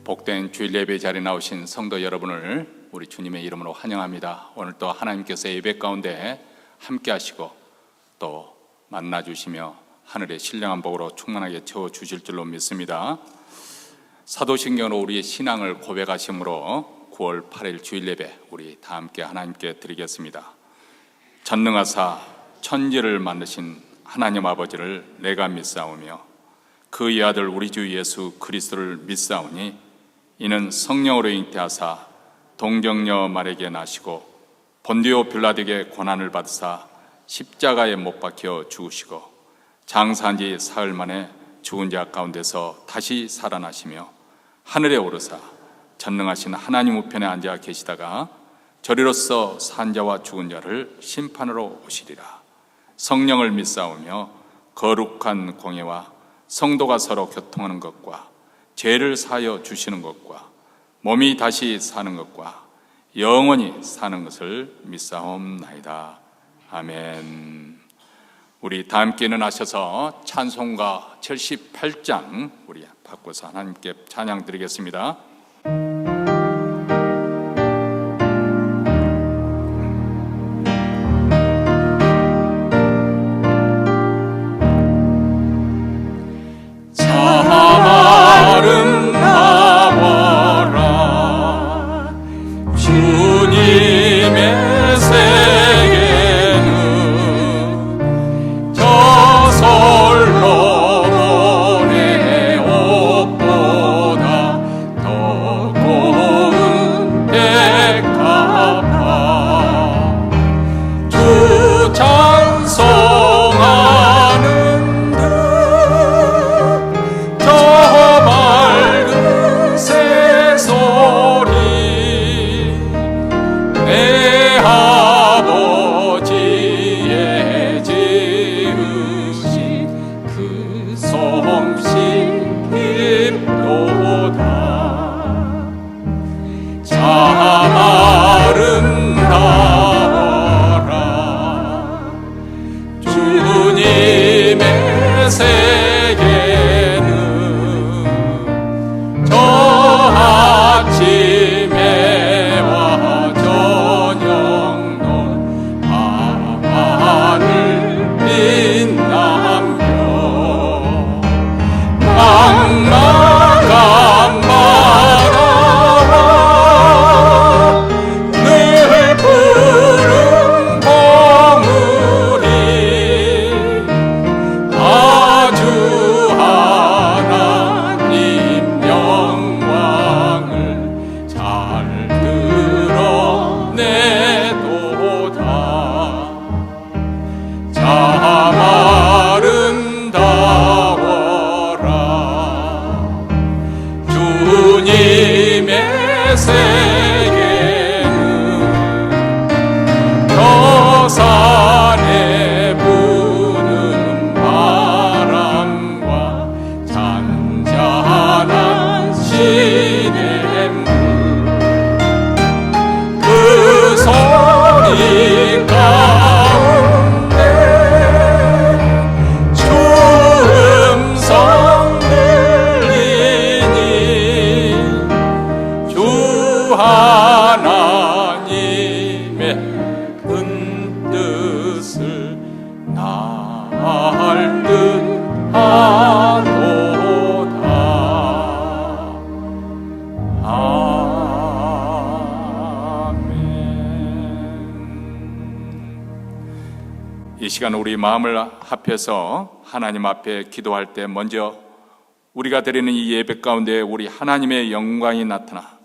복된 주일 예배 자리에 나오신 성도 여러분을 우리 주님의 이름으로 환영합니다. 오늘 또 하나님께서 예배 가운데 함께 하시고 또 만나주시며 하늘의 신령한 복으로 충만하게 채워주실 줄로 믿습니다. 사도신경으로 우리의 신앙을 고백하심으로 9월 8일 주일 예배 우리 다 함께 하나님께 드리겠습니다. 전능하사 천지를 만드신 하나님 아버지를 내가 믿사오며 그의 아들 우리 주 예수 그리스도를 믿사오니 이는 성령으로 잉태하사 동정녀 마리아에게 나시고 본디오 빌라도에게 고난을 받으사 십자가에 못 박혀 죽으시고 장사한 지 사흘 만에 죽은 자 가운데서 다시 살아나시며 하늘에 오르사 전능하신 하나님 우편에 앉아 계시다가 저리로서 산 자와 죽은 자를 심판으로 오시리라. 성령을 믿사오며 거룩한 공예와 성도가 서로 교통하는 것과 죄를 사하여 주시는 것과 몸이 다시 사는 것과 영원히 사는 것을 믿사옵나이다. 아멘. 우리 다 함께 일어나셔서 찬송가 78장 우리 바꿔서 하나님께 찬양 드리겠습니다. 이 시간 우리 마음을 합해서 하나님 앞에 기도할 때 먼저 우리가 드리는 이 예배 가운데 우리 하나님의 영광이 나타나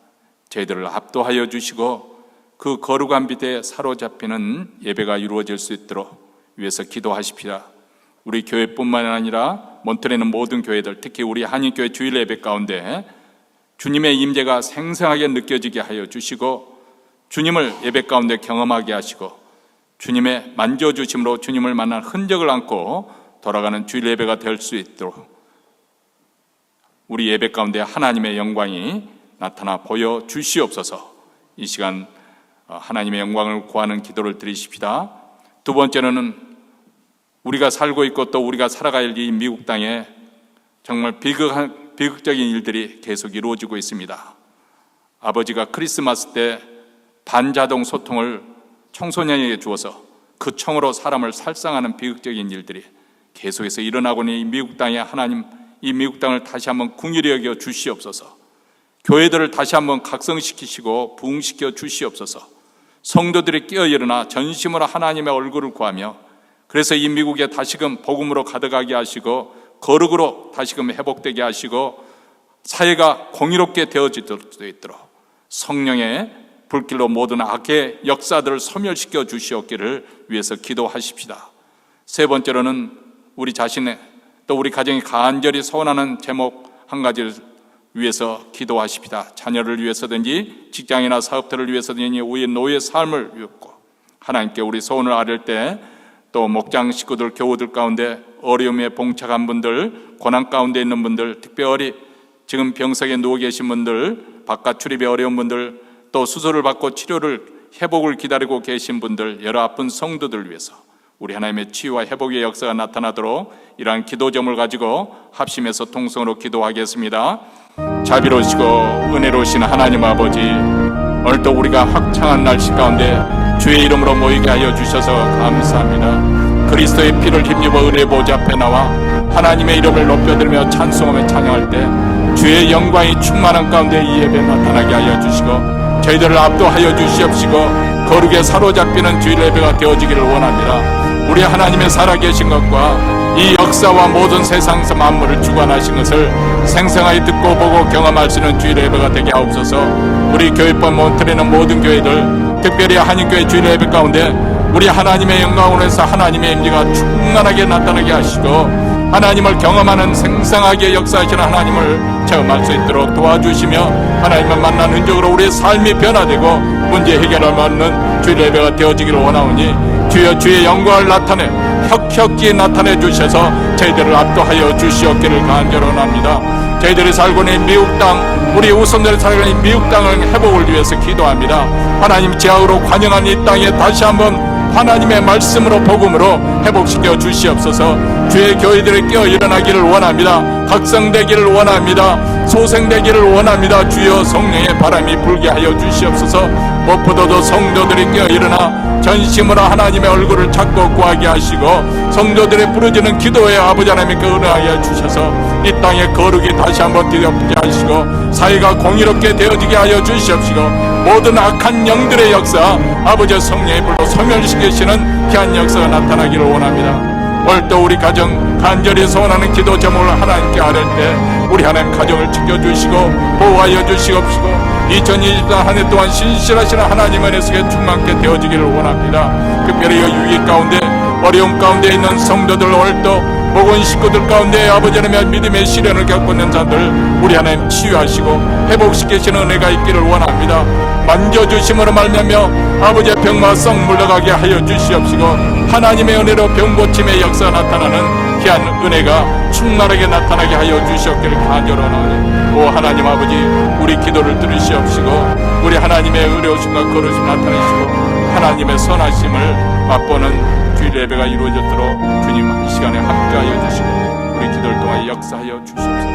저희들을 압도하여 주시고 그 거룩한 빛에 사로잡히는 예배가 이루어질 수 있도록 위해서 기도하십시다. 우리 교회뿐만 아니라 몬트레는 모든 교회들, 특히 우리 한인교회 주일 예배 가운데 주님의 임재가 생생하게 느껴지게 하여 주시고 주님을 예배 가운데 경험하게 하시고 주님의 만져주심으로 주님을 만난 흔적을 안고 돌아가는 주일 예배가 될 수 있도록 우리 예배 가운데 하나님의 영광이 나타나 보여주시옵소서. 이 시간 하나님의 영광을 구하는 기도를 드리십시다. 두 번째는 우리가 살고 있고 또 우리가 살아갈 이 미국 땅에 정말 비극한 비극적인 일들이 계속 이루어지고 있습니다. 아버지가 크리스마스 때 반자동 소통을 청소년에게 주어서 그 총으로 사람을 살상하는 비극적인 일들이 계속해서 일어나고 있는 이 미국 땅에 하나님, 이 미국 땅을 다시 한번 긍휼히 여겨 주시옵소서. 교회들을 다시 한번 각성시키시고 부흥시켜 주시옵소서. 성도들이 깨어 일어나 전심으로 하나님의 얼굴을 구하며, 그래서 이 미국에 다시금 복음으로 가득하게 하시고 거룩으로 다시금 회복되게 하시고 사회가 공의롭게 되어질 수 있도록 성령의 불길로 모든 악의 역사들을 소멸시켜 주시옵기를 위해서 기도하십시다. 세 번째로는 우리 자신의 또 우리 가정이 간절히 소원하는 제목 한 가지를 위해서 기도하십시다. 자녀를 위해서든지 직장이나 사업들을 위해서든지 우리 노예 삶을 위했고, 하나님께 우리 소원을 아뢰을 때 또 목장 식구들, 교우들 가운데 어려움에 봉착한 분들, 고난 가운데 있는 분들, 특별히 지금 병석에 누워 계신 분들, 바깥 출입에 어려운 분들, 또 수술을 받고 치료를 회복을 기다리고 계신 분들, 여러 아픈 성도들을 위해서 우리 하나님의 치유와 회복의 역사가 나타나도록 이러한 기도점을 가지고 합심해서 통성으로 기도하겠습니다. 자비로우시고 은혜로우신 하나님 아버지, 오늘도 우리가 확창한 날씨 가운데 주의 이름으로 모이게 하여 주셔서 감사합니다. 그리스도의 피를 힘입어 은혜 보좌 앞에 나와 하나님의 이름을 높여들며 찬송하며 찬양할 때 주의 영광이 충만한 가운데 이 예배 나타나게 하여 주시고 저희들을 압도하여 주시옵시고 거룩에 사로잡히는 주일 예배가 되어지기를 원합니다. 우리 하나님의 살아계신 것과 이 역사와 모든 세상에서 만물을 주관하신 것을 생생하게 듣고 보고 경험할 수 있는 주일 예배가 되게 하옵소서. 우리 교회법 몬트리는 모든 교회들, 특별히 한인교회 주일 예배 가운데 우리 하나님의 영광으로 해서 하나님의 임재가 충만하게 나타나게 하시고 하나님을 경험하는 생생하게 역사하시는 하나님을 체험할 수 있도록 도와주시며 하나님을 만난 흔적으로 우리의 삶이 변화되고 문제 해결을 받는 주일 예배가 되어지기를 원하오니 주여 주의 영광을 나타내 혁혁히 나타내 주셔서 저희들을 압도하여 주시옵기를 간절히 원합니다. 저희들이 살고 있는 미국 땅, 우리 후손들이 살고 있는 미국 땅을 회복을 위해서 기도합니다. 하나님 제약으로 관영한 이 땅에 다시 한번 하나님의 말씀으로 복음으로 회복시켜 주시옵소서. 주의 교회들이 깨어 일어나기를 원합니다. 각성되기를 원합니다. 소생되기를 원합니다. 주여 성령의 바람이 불게 하여 주시옵소서. 무엇보다도 성도들이 깨어 일어나 전심으로 하나님의 얼굴을 찾고 구하게 하시고 성도들의 부르짖는 기도에 아버지 하나님께 은혜하여 주셔서 이 땅에 거룩이 다시 한번 뒤덮게 하시고 사회가 공의롭게 되어지게 하여 주시옵시고 모든 악한 영들의 역사 아버지 성령의 불로 소멸시키시는 귀한 역사가 나타나기를 원합니다. 오늘도 우리 가정 간절히 소원하는 기도 제목을 하나님께 아뢰 때 우리 하나님 가정을 지켜주시고 보호하여 주시옵시고 2024 한 해 동안 신실하신 하나님 은혜 속에 충만케 되어지기를 원합니다. 특별히 위기 가운데 어려움 가운데 있는 성도들, 오늘도 목원 식구들 가운데 아버지 하나님의 믿음의 시련을 겪고 있는 자들 우리 하나님 치유하시고 회복시키시는 은혜가 있기를 원합니다. 만져주심으로 말미암아 아버지의 병마가 썩 물러가게 하여 주시옵시고 하나님의 은혜로 병고침의 역사가 나타나는 귀한 은혜가 충만하게 나타나게 하여 주시옵기를 간절히 원하오니 오 하나님 아버지, 우리 기도를 들으시옵시고 우리 하나님의 의로우심과 거룩심 나타내시고 하나님의 선하심을 맛보는 주일 예배가 이루어졌도록 주님 한 시간에 함께하여 주시고 우리 기도를 통하여 역사하여 주시옵소서.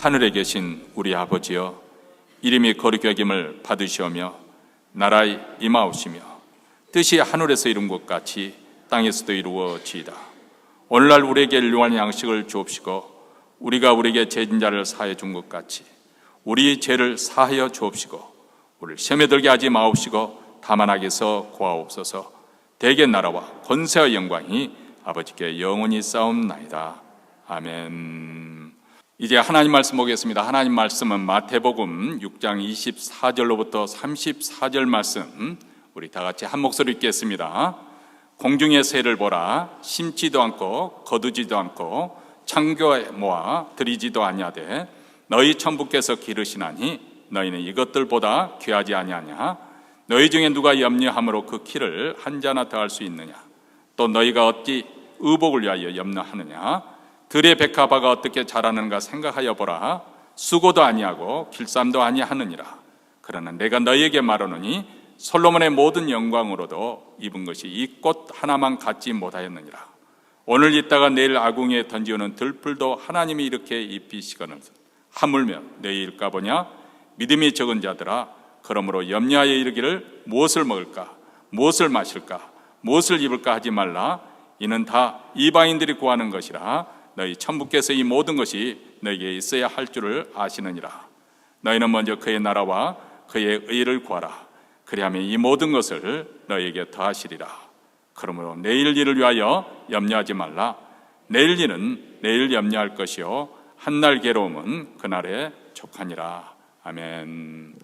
하늘에 계신 우리 아버지여, 이름이 거룩히 여김을 받으시오며 나라의 임하옵시며 뜻이 하늘에서 이룬 것 같이 땅에서도 이루어지이다. 오늘날 우리에게 일용할 양식을 주옵시고 우리가 우리에게 죄진 자를 사하여 준 것 같이 우리 죄를 사하여 주옵시고 우리를 시험에 들게 하지 마옵시고 다만 악에서 구하옵소서. 대개 나라와 권세와 영광이 아버지께 영원히 싸움나이다. 아멘. 이제 하나님 말씀 보겠습니다. 하나님 말씀은 마태복음 6장 24절로부터 34절 말씀 우리 다 같이 한 목소리 읽겠습니다. 공중의 새를 보라. 심지도 않고 거두지도 않고 창고에 모아 들이지도 아니하되 너희 천부께서 기르시나니 너희는 이것들보다 귀하지 아니하냐? 너희 중에 누가 염려함으로 그 키를 한 자나 더할 수 있느냐? 또 너희가 어찌 의복을 위하여 염려하느냐? 들의 백합화가 어떻게 자라는가 생각하여 보라. 수고도 아니하고 길쌈도 아니하느니라. 그러나 내가 너희에게 말하노니 솔로몬의 모든 영광으로도 입은 것이 이 꽃 하나만 갖지 못하였느니라. 오늘 있다가 내일 아궁이에 던지오는 들풀도 하나님이 이렇게 입히시거늘 하물며 내일까 보냐. 믿음이 적은 자들아, 그러므로 염려하여 이르기를 무엇을 먹을까, 무엇을 마실까, 무엇을 입을까 하지 말라. 이는 다 이방인들이 구하는 것이라. 너희 천부께서 이 모든 것이 너희에게 있어야 할 줄을 아시느니라. 너희는 먼저 그의 나라와 그의 의를 구하라. 그리하면 이 모든 것을 너희에게 더하시리라. 그러므로 내일 일을 위하여 염려하지 말라. 내일 일은 내일 염려할 것이요 한날 괴로움은 그날에 족하니라. 아멘.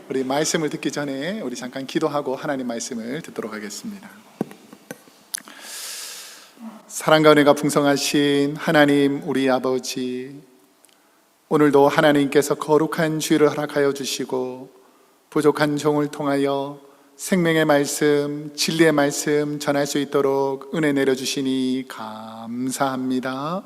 우리 말씀을 듣기 전에 우리 잠깐 기도하고 하나님 말씀을 듣도록 하겠습니다. 사랑과 은혜가 풍성하신 하나님 우리 아버지, 오늘도 하나님께서 거룩한 주일을 허락하여 주시고 부족한 종을 통하여 생명의 말씀, 진리의 말씀 전할 수 있도록 은혜 내려주시니 감사합니다.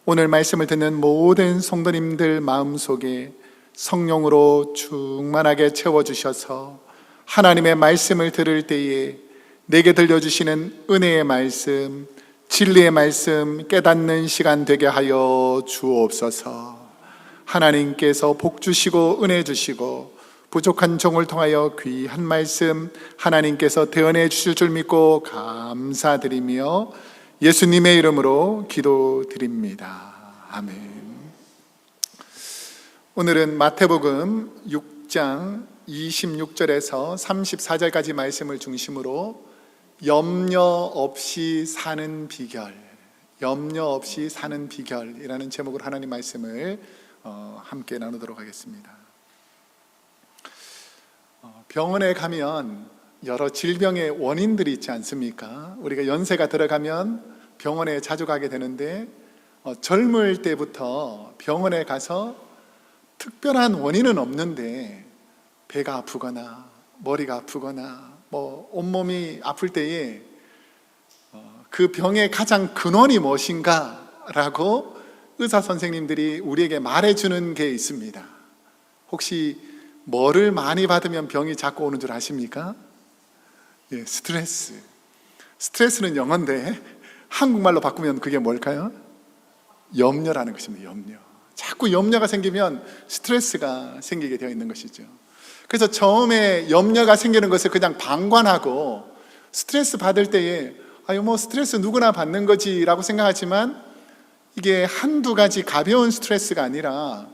오늘 말씀을 듣는 모든 성도님들 마음속에 성령으로 충만하게 채워주셔서 하나님의 말씀을 들을 때에 내게 들려주시는 은혜의 말씀, 진리의 말씀 깨닫는 시간 되게 하여 주옵소서. 하나님께서 복 주시고 은혜 주시고 부족한 종을 통하여 귀한 말씀 하나님께서 대언해 주실 줄 믿고 감사드리며 예수님의 이름으로 기도드립니다. 아멘. 오늘은 마태복음 6장 26절에서 34절까지 말씀을 중심으로 염려 없이 사는 비결, 염려 없이 사는 비결이라는 제목으로 하나님 말씀을 함께 나누도록 하겠습니다. 병원에 가면 여러 질병의 원인들이 있지 않습니까? 우리가 연세가 들어가면 병원에 자주 가게 되는데 젊을 때부터 병원에 가서 특별한 원인은 없는데 배가 아프거나 머리가 아프거나 온몸이 아플 때에 그 병의 가장 근원이 무엇인가 라고 의사 선생님들이 우리에게 말해주는 게 있습니다. 혹시 뭐를 많이 받으면 병이 자꾸 오는 줄 아십니까? 예, 스트레스. 스트레스는 영어인데 한국말로 바꾸면 그게 뭘까요? 염려라는 것입니다. 염려. 자꾸 염려가 생기면 스트레스가 생기게 되어 있는 것이죠. 그래서 처음에 염려가 생기는 것을 그냥 방관하고 스트레스 받을 때에 스트레스 누구나 받는 거지 라고 생각하지만 이게 한두 가지 가벼운 스트레스가 아니라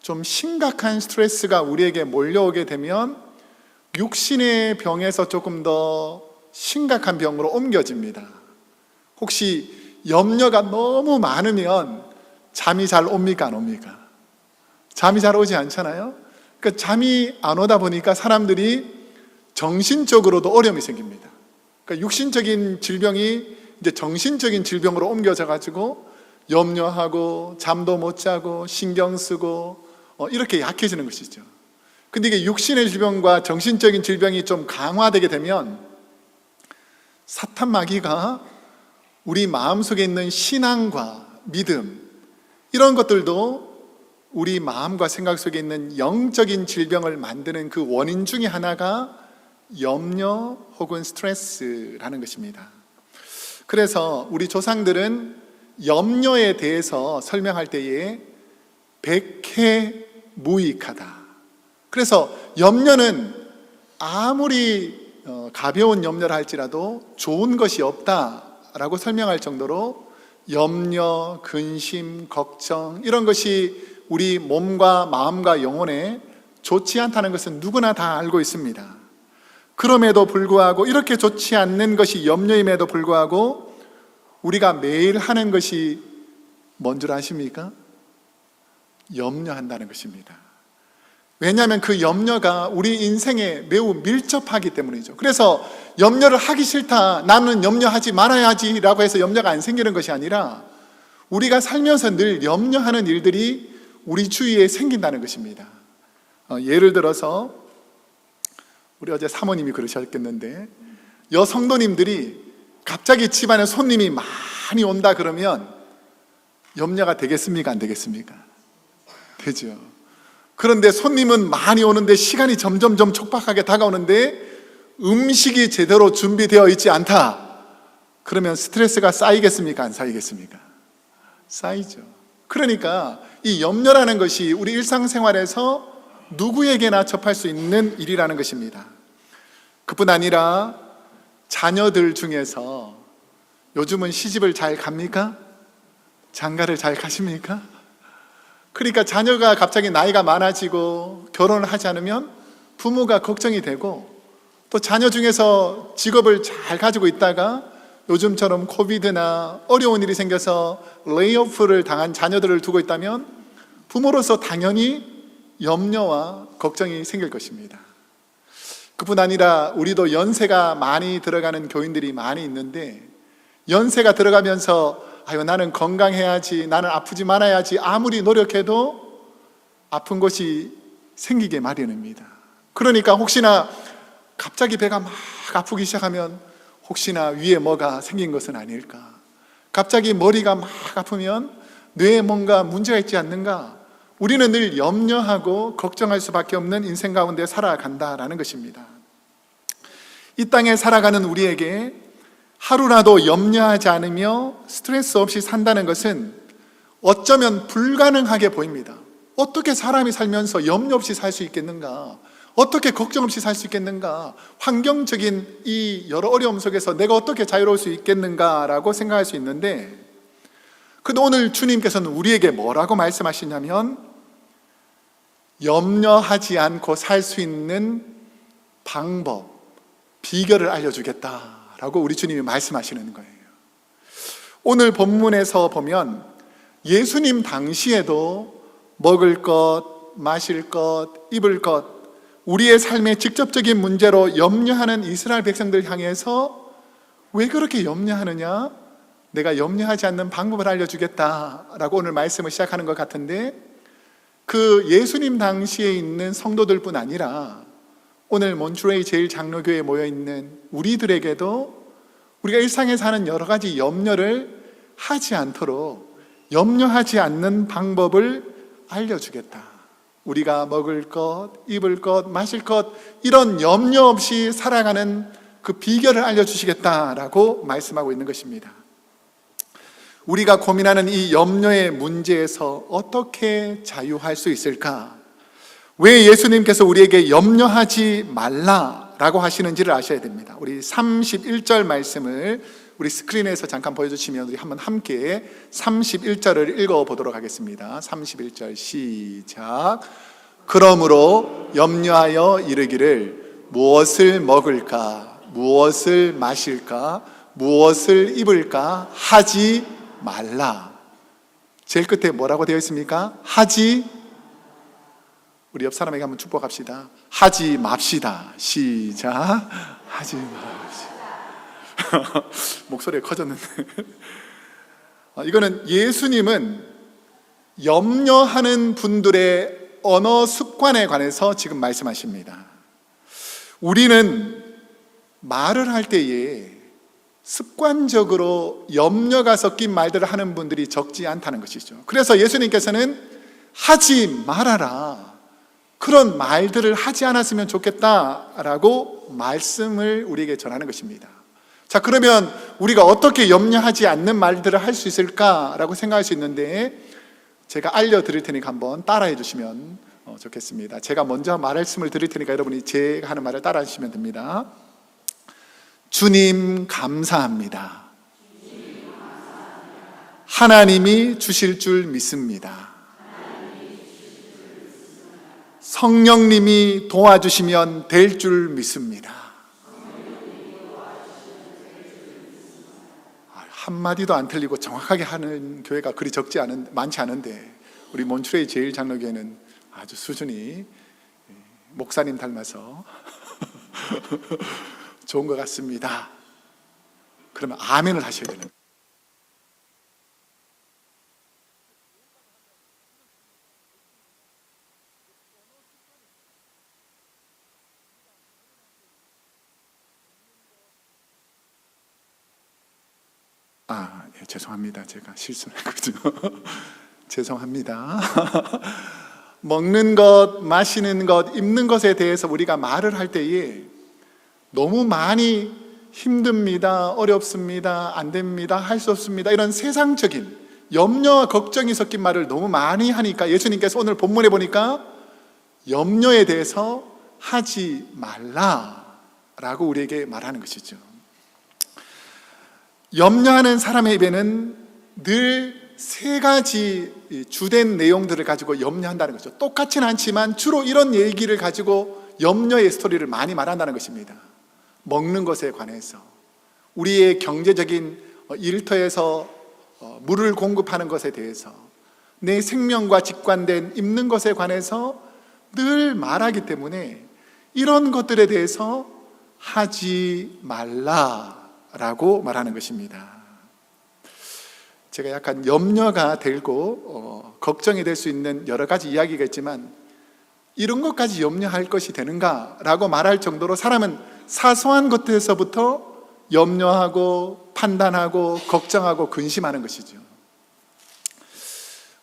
좀 심각한 스트레스가 우리에게 몰려오게 되면 육신의 병에서 조금 더 심각한 병으로 옮겨집니다. 혹시 염려가 너무 많으면 잠이 잘 옵니까 안 옵니까? 잠이 잘 오지 않잖아요. 그러니까 잠이 안 오다 보니까 사람들이 정신적으로도 어려움이 생깁니다. 그러니까 육신적인 질병이 이제 정신적인 질병으로 옮겨져 가지고 염려하고 잠도 못 자고 신경 쓰고 이렇게 약해지는 것이죠. 근데 이게 육신의 질병과 정신적인 질병이 좀 강화되게 되면 사탄 마귀가 우리 마음속에 있는 신앙과 믿음 이런 것들도 우리 마음과 생각 속에 있는 영적인 질병을 만드는 그 원인 중에 하나가 염려 혹은 스트레스라는 것입니다. 그래서 우리 조상들은 염려에 대해서 설명할 때에 백해무익하다. 그래서 염려는 아무리 가벼운 염려를 할지라도 좋은 것이 없다라고 설명할 정도로 염려, 근심, 걱정 이런 것이 우리 몸과 마음과 영혼에 좋지 않다는 것은 누구나 다 알고 있습니다. 그럼에도 불구하고 이렇게 좋지 않는 것이 염려임에도 불구하고 우리가 매일 하는 것이 뭔 줄 아십니까? 염려한다는 것입니다. 왜냐하면 그 염려가 우리 인생에 매우 밀접하기 때문이죠. 그래서 염려를 하기 싫다, 나는 염려하지 말아야지 라고 해서 염려가 안 생기는 것이 아니라 우리가 살면서 늘 염려하는 일들이 우리 주위에 생긴다는 것입니다. 예를 들어서 우리 어제 사모님이 그러셨겠는데 여성도님들이 갑자기 집안에 손님이 많이 온다 그러면 염려가 되겠습니까? 안 되겠습니까? 되죠. 그런데 손님은 많이 오는데 시간이 점점점 촉박하게 다가오는데 음식이 제대로 준비되어 있지 않다. 그러면 스트레스가 쌓이겠습니까? 안 쌓이겠습니까? 쌓이죠. 그러니까 이 염려라는 것이 우리 일상생활에서 누구에게나 접할 수 있는 일이라는 것입니다. 그뿐 아니라 자녀들 중에서 요즘은 시집을 잘 갑니까? 장가를 잘 가십니까? 그러니까 자녀가 갑자기 나이가 많아지고 결혼을 하지 않으면 부모가 걱정이 되고, 또 자녀 중에서 직업을 잘 가지고 있다가 요즘처럼 코비드나 어려운 일이 생겨서 레이오프를 당한 자녀들을 두고 있다면 부모로서 당연히 염려와 걱정이 생길 것입니다. 그뿐 아니라 우리도 연세가 많이 들어가는 교인들이 많이 있는데, 연세가 들어가면서 아유 나는 건강해야지, 나는 아프지 말아야지 아무리 노력해도 아픈 것이 생기게 마련입니다. 그러니까 혹시나 갑자기 배가 막 아프기 시작하면 혹시나 위에 뭐가 생긴 것은 아닐까, 갑자기 머리가 막 아프면 뇌에 뭔가 문제가 있지 않는가, 우리는 늘 염려하고 걱정할 수밖에 없는 인생 가운데 살아간다라는 것입니다. 이 땅에 살아가는 우리에게 하루라도 염려하지 않으며 스트레스 없이 산다는 것은 어쩌면 불가능하게 보입니다. 어떻게 사람이 살면서 염려 없이 살 수 있겠는가? 어떻게 걱정 없이 살 수 있겠는가? 환경적인 이 여러 어려움 속에서 내가 어떻게 자유로울 수 있겠는가라고 생각할 수 있는데, 근데 오늘 주님께서는 우리에게 뭐라고 말씀하시냐면 염려하지 않고 살 수 있는 방법, 비결을 알려주겠다라고 우리 주님이 말씀하시는 거예요. 오늘 본문에서 보면 예수님 당시에도 먹을 것, 마실 것, 입을 것, 우리의 삶의 직접적인 문제로 염려하는 이스라엘 백성들 향해서 왜 그렇게 염려하느냐? 내가 염려하지 않는 방법을 알려주겠다라고 오늘 말씀을 시작하는 것 같은데, 그 예수님 당시에 있는 성도들뿐 아니라 오늘 몬트레이 제일장로교회에 모여있는 우리들에게도 우리가 일상에서 하는 여러 가지 염려를 하지 않도록 염려하지 않는 방법을 알려주겠다. 우리가 먹을 것, 입을 것, 마실 것, 이런 염려 없이 살아가는 그 비결을 알려주시겠다라고 말씀하고 있는 것입니다. 우리가 고민하는 이 염려의 문제에서 어떻게 자유할 수 있을까? 왜 예수님께서 우리에게 염려하지 말라라고 하시는지를 아셔야 됩니다. 우리 31절 말씀을 우리 스크린에서 잠깐 보여주시면 우리 한번 함께 31절을 읽어보도록 하겠습니다. 31절 시작. 그러므로 염려하여 이르기를 무엇을 먹을까, 무엇을 마실까, 무엇을 입을까 하지 말라. 제일 끝에 뭐라고 되어 있습니까? 우리 옆 사람에게 한번 축복합시다. 하지 맙시다. 시작. 하지 맙시다. 목소리가 커졌는데 이거는 예수님은 염려하는 분들의 언어 습관에 관해서 지금 말씀하십니다. 우리는 말을 할 때에 습관적으로 염려가 섞인 말들을 하는 분들이 적지 않다는 것이죠. 그래서 예수님께서는 하지 말아라, 그런 말들을 하지 않았으면 좋겠다라고 말씀을 우리에게 전하는 것입니다. 자, 그러면 우리가 어떻게 염려하지 않는 말들을 할 수 있을까라고 생각할 수 있는데, 제가 알려드릴 테니까 한번 따라해 주시면 좋겠습니다. 제가 먼저 말씀을 드릴 테니까 여러분이 제가 하는 말을 따라해 주시면 됩니다. 주님 감사합니다. 하나님이 주실 줄 믿습니다. 성령님이 도와주시면 될 줄 믿습니다. 한마디도 안 틀리고 정확하게 하는 교회가 그리 많지 않은데, 우리 몬트레이 제일장로교회는 아주 수준이 목사님 닮아서 좋은 것 같습니다. 그러면 아멘을 하셔야 되는 예, 죄송합니다. 제가 실수를 했거든요. 죄송합니다. 먹는 것, 마시는 것, 입는 것에 대해서 우리가 말을 할 때에 너무 많이 힘듭니다, 어렵습니다, 안 됩니다, 할 수 없습니다, 이런 세상적인 염려와 걱정이 섞인 말을 너무 많이 하니까 예수님께서 오늘 본문에 보니까 염려에 대해서 하지 말라라고 우리에게 말하는 것이죠. 염려하는 사람의 입에는 늘 세 가지 주된 내용들을 가지고 염려한다는 거죠. 똑같지는 않지만 주로 이런 얘기를 가지고 염려의 스토리를 많이 말한다는 것입니다. 먹는 것에 관해서, 우리의 경제적인 일터에서 물을 공급하는 것에 대해서, 내 생명과 직관된 입는 것에 관해서 늘 말하기 때문에 이런 것들에 대해서 하지 말라라고 말하는 것입니다. 제가 약간 염려가 되고 걱정이 될 수 있는 여러 가지 이야기가 있지만 이런 것까지 염려할 것이 되는가라고 말할 정도로 사람은 사소한 것에서부터 염려하고 판단하고 걱정하고 근심하는 것이죠.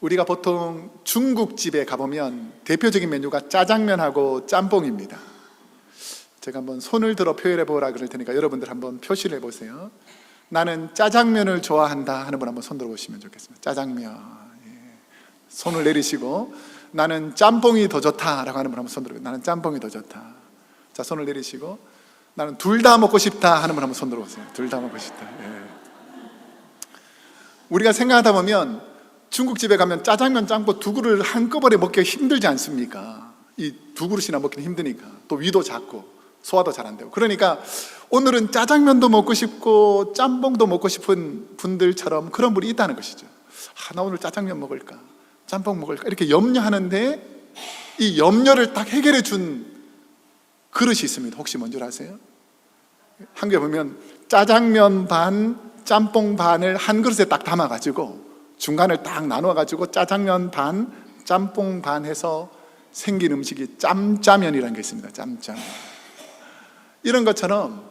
우리가 보통 중국집에 가보면 대표적인 메뉴가 짜장면하고 짬뽕입니다. 제가 한번 손을 들어 표현해 보라 그럴 테니까 여러분들 한번 표시를 해보세요. 나는 짜장면을 좋아한다 하는 분 한번 손 들어보시면 좋겠습니다. 짜장면. 손을 내리시고, 나는 짬뽕이 더 좋다라고 하는 분 한번 손 들어보세요. 나는 짬뽕이 더 좋다. 자, 손을 내리시고, 나는 둘 다 먹고 싶다 하는 분 한번 손 들어보세요. 둘 다 먹고 싶다. 우리가 생각하다 보면 중국집에 가면 짜장면, 짬뽕 두 그릇을 한꺼번에 먹기가 힘들지 않습니까? 이 두 그릇이나 먹기는 힘드니까. 또 위도 작고 소화도 잘 안 되고. 그러니까 오늘은 짜장면도 먹고 싶고 짬뽕도 먹고 싶은 분들처럼 그런 분이 있다는 것이죠. 나 오늘 짜장면 먹을까, 짬뽕 먹을까, 이렇게 염려하는데 이 염려를 딱 해결해 준 그릇이 있습니다. 혹시 뭔 줄 아세요? 한국에 보면 짜장면 반, 짬뽕 반을 한 그릇에 딱 담아가지고 중간을 딱 나눠가지고 짜장면 반, 짬뽕 반 해서 생긴 음식이 짬짜면이라는 게 있습니다. 짬짜면. 이런 것처럼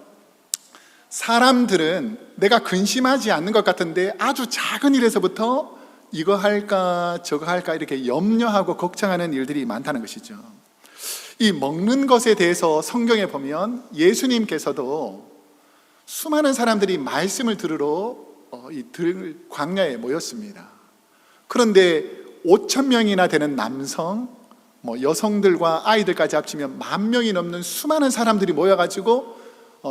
사람들은 내가 근심하지 않는 것 같은데 아주 작은 일에서부터 이거 할까 저거 할까 이렇게 염려하고 걱정하는 일들이 많다는 것이죠. 이 먹는 것에 대해서 성경에 보면 예수님께서도 수많은 사람들이 말씀을 들으러 이 광야에 모였습니다. 그런데 5,000명이나 되는 남성, 여성들과 아이들까지 합치면 10,000명이 넘는 수많은 사람들이 모여가지고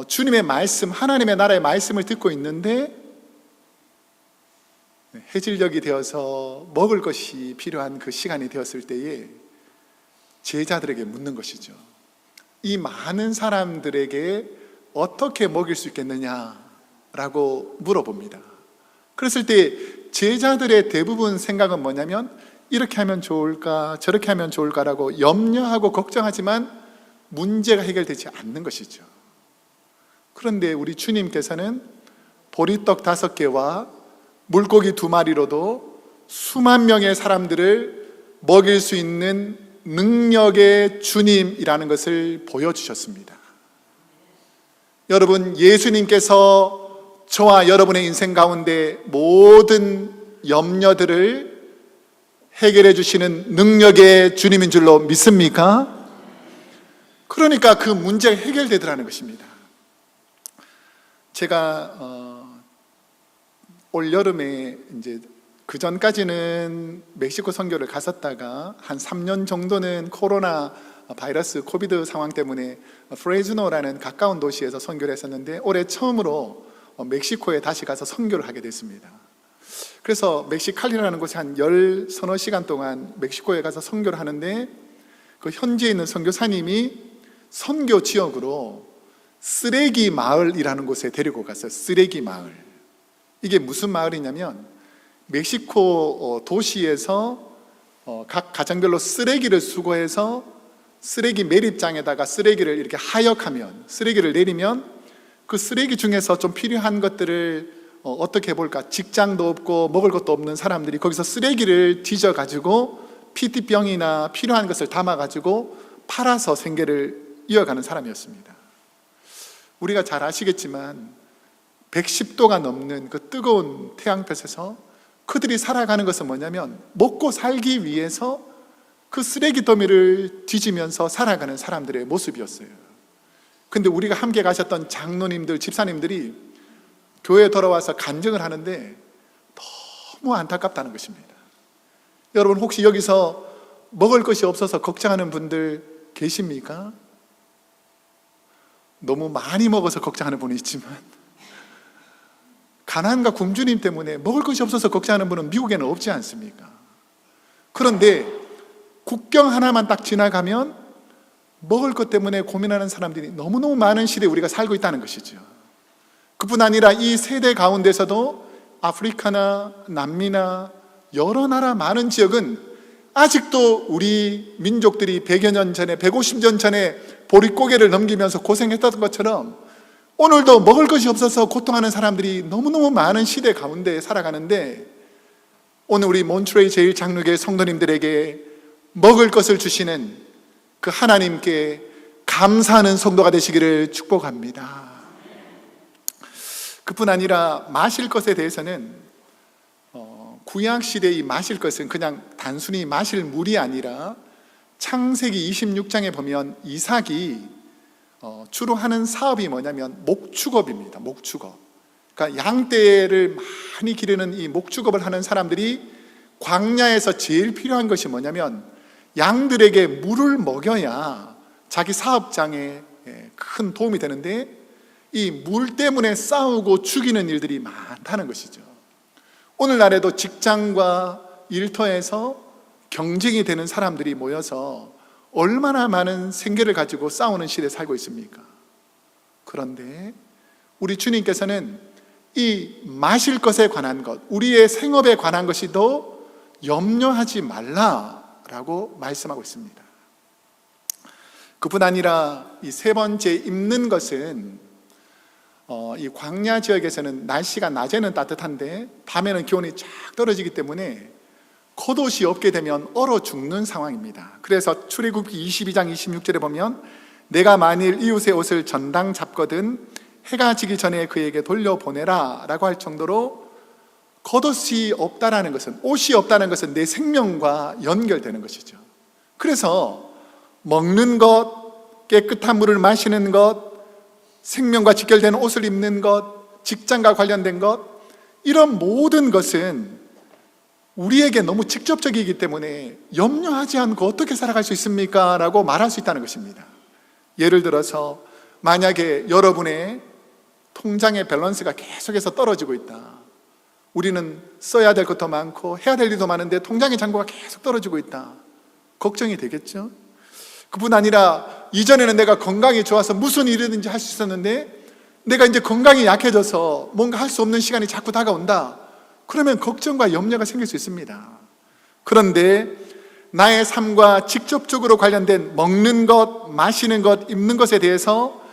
주님의 말씀, 하나님의 나라의 말씀을 듣고 있는데 해질녘이 되어서 먹을 것이 필요한 그 시간이 되었을 때에 제자들에게 묻는 것이죠. 이 많은 사람들에게 어떻게 먹일 수 있겠느냐라고 물어봅니다. 그랬을 때 제자들의 대부분 생각은 뭐냐면 이렇게 하면 좋을까 저렇게 하면 좋을까라고 염려하고 걱정하지만 문제가 해결되지 않는 것이죠. 그런데 우리 주님께서는 보리떡 5개와 물고기 2마리로도 수만 명의 사람들을 먹일 수 있는 능력의 주님이라는 것을 보여주셨습니다. 여러분, 예수님께서 저와 여러분의 인생 가운데 모든 염려들을 해결해 주시는 능력의 주님인 줄로 믿습니까? 그러니까 그 문제가 해결되더라는 것입니다. 제가 올 여름에 이제 그 전까지는 멕시코 선교를 갔었다가 한 3년 정도는 코로나 바이러스 코비드 상황 때문에 프레즈노라는 가까운 도시에서 선교를 했었는데 올해 처음으로 멕시코에 다시 가서 선교를 하게 됐습니다. 그래서 멕시칼리라는 곳에 한 10서너 시간 동안 멕시코에 가서 선교를 하는데 그 현지에 있는 선교사님이 선교 지역으로 쓰레기 마을이라는 곳에 데리고 갔어요. 쓰레기 마을. 이게 무슨 마을이냐면 멕시코 도시에서 각 가정별로 쓰레기를 수거해서 쓰레기 매립장에다가 쓰레기를 이렇게 하역하면, 쓰레기를 내리면 그 쓰레기 중에서 좀 필요한 것들을 어떻게 해볼까, 직장도 없고 먹을 것도 없는 사람들이 거기서 쓰레기를 뒤져가지고 PT병이나 필요한 것을 담아가지고 팔아서 생계를 이어가는 사람이었습니다. 우리가 잘 아시겠지만 110도가 넘는 그 뜨거운 태양볕에서 그들이 살아가는 것은 뭐냐면 먹고 살기 위해서 그 쓰레기 더미를 뒤지면서 살아가는 사람들의 모습이었어요. 근데 우리가 함께 가셨던 장로님들, 집사님들이 교회에 돌아와서 간증을 하는데 너무 안타깝다는 것입니다. 여러분, 혹시 여기서 먹을 것이 없어서 걱정하는 분들 계십니까? 너무 많이 먹어서 걱정하는 분이 있지만, 가난과 굶주림 때문에 먹을 것이 없어서 걱정하는 분은 미국에는 없지 않습니까? 그런데 국경 하나만 딱 지나가면 먹을 것 때문에 고민하는 사람들이 너무너무 많은 시대에 우리가 살고 있다는 것이죠. 그뿐 아니라 이 세대 가운데서도 아프리카나 남미나 여러 나라 많은 지역은 아직도 우리 민족들이 100여 년 전에, 150년 전에 보릿고개를 넘기면서 고생했던 것처럼 오늘도 먹을 것이 없어서 고통하는 사람들이 너무너무 많은 시대 가운데 살아가는데, 오늘 우리 몬트레이 제1장로교회 성도님들에게 먹을 것을 주시는 그 하나님께 감사하는 성도가 되시기를 축복합니다. 그뿐 아니라 마실 것에 대해서는 구약시대의 마실 것은 그냥 단순히 마실 물이 아니라 창세기 26장에 보면 이삭이 주로 하는 사업이 뭐냐면 목축업입니다. 목축업. 그러니까 양떼를 많이 기르는 이 목축업을 하는 사람들이 광야에서 제일 필요한 것이 뭐냐면 양들에게 물을 먹여야 자기 사업장에 큰 도움이 되는데, 이 물 때문에 싸우고 죽이는 일들이 많다는 것이죠. 오늘날에도 직장과 일터에서 경쟁이 되는 사람들이 모여서 얼마나 많은 생계를 가지고 싸우는 시대에 살고 있습니까? 그런데 우리 주님께서는 이 마실 것에 관한 것, 우리의 생업에 관한 것이도 염려하지 말라라고 말씀하고 있습니다. 그뿐 아니라 이 세 번째 입는 것은 이 광야 지역에서는 날씨가 낮에는 따뜻한데 밤에는 기온이 쫙 떨어지기 때문에 겉옷이 없게 되면 얼어 죽는 상황입니다. 그래서 출애굽기 22장 26절에 보면 내가 만일 이웃의 옷을 전당 잡거든 해가 지기 전에 그에게 돌려보내라 라고 할 정도로 겉옷이 없다라는 것은, 옷이 없다는 것은 내 생명과 연결되는 것이죠. 그래서 먹는 것, 깨끗한 물을 마시는 것, 생명과 직결되는 옷을 입는 것, 직장과 관련된 것, 이런 모든 것은 우리에게 너무 직접적이기 때문에 염려하지 않고 어떻게 살아갈 수 있습니까? 라고 말할 수 있다는 것입니다. 예를 들어서 만약에 여러분의 통장의 밸런스가 계속해서 떨어지고 있다. 우리는 써야 될 것도 많고 해야 될 일도 많은데 통장의 잔고가 계속 떨어지고 있다. 걱정이 되겠죠? 그뿐 아니라 이전에는 내가 건강이 좋아서 무슨 일이든지 할 수 있었는데 내가 이제 건강이 약해져서 뭔가 할 수 없는 시간이 자꾸 다가온다. 그러면 걱정과 염려가 생길 수 있습니다. 그런데 나의 삶과 직접적으로 관련된 먹는 것, 마시는 것, 입는 것에 대해서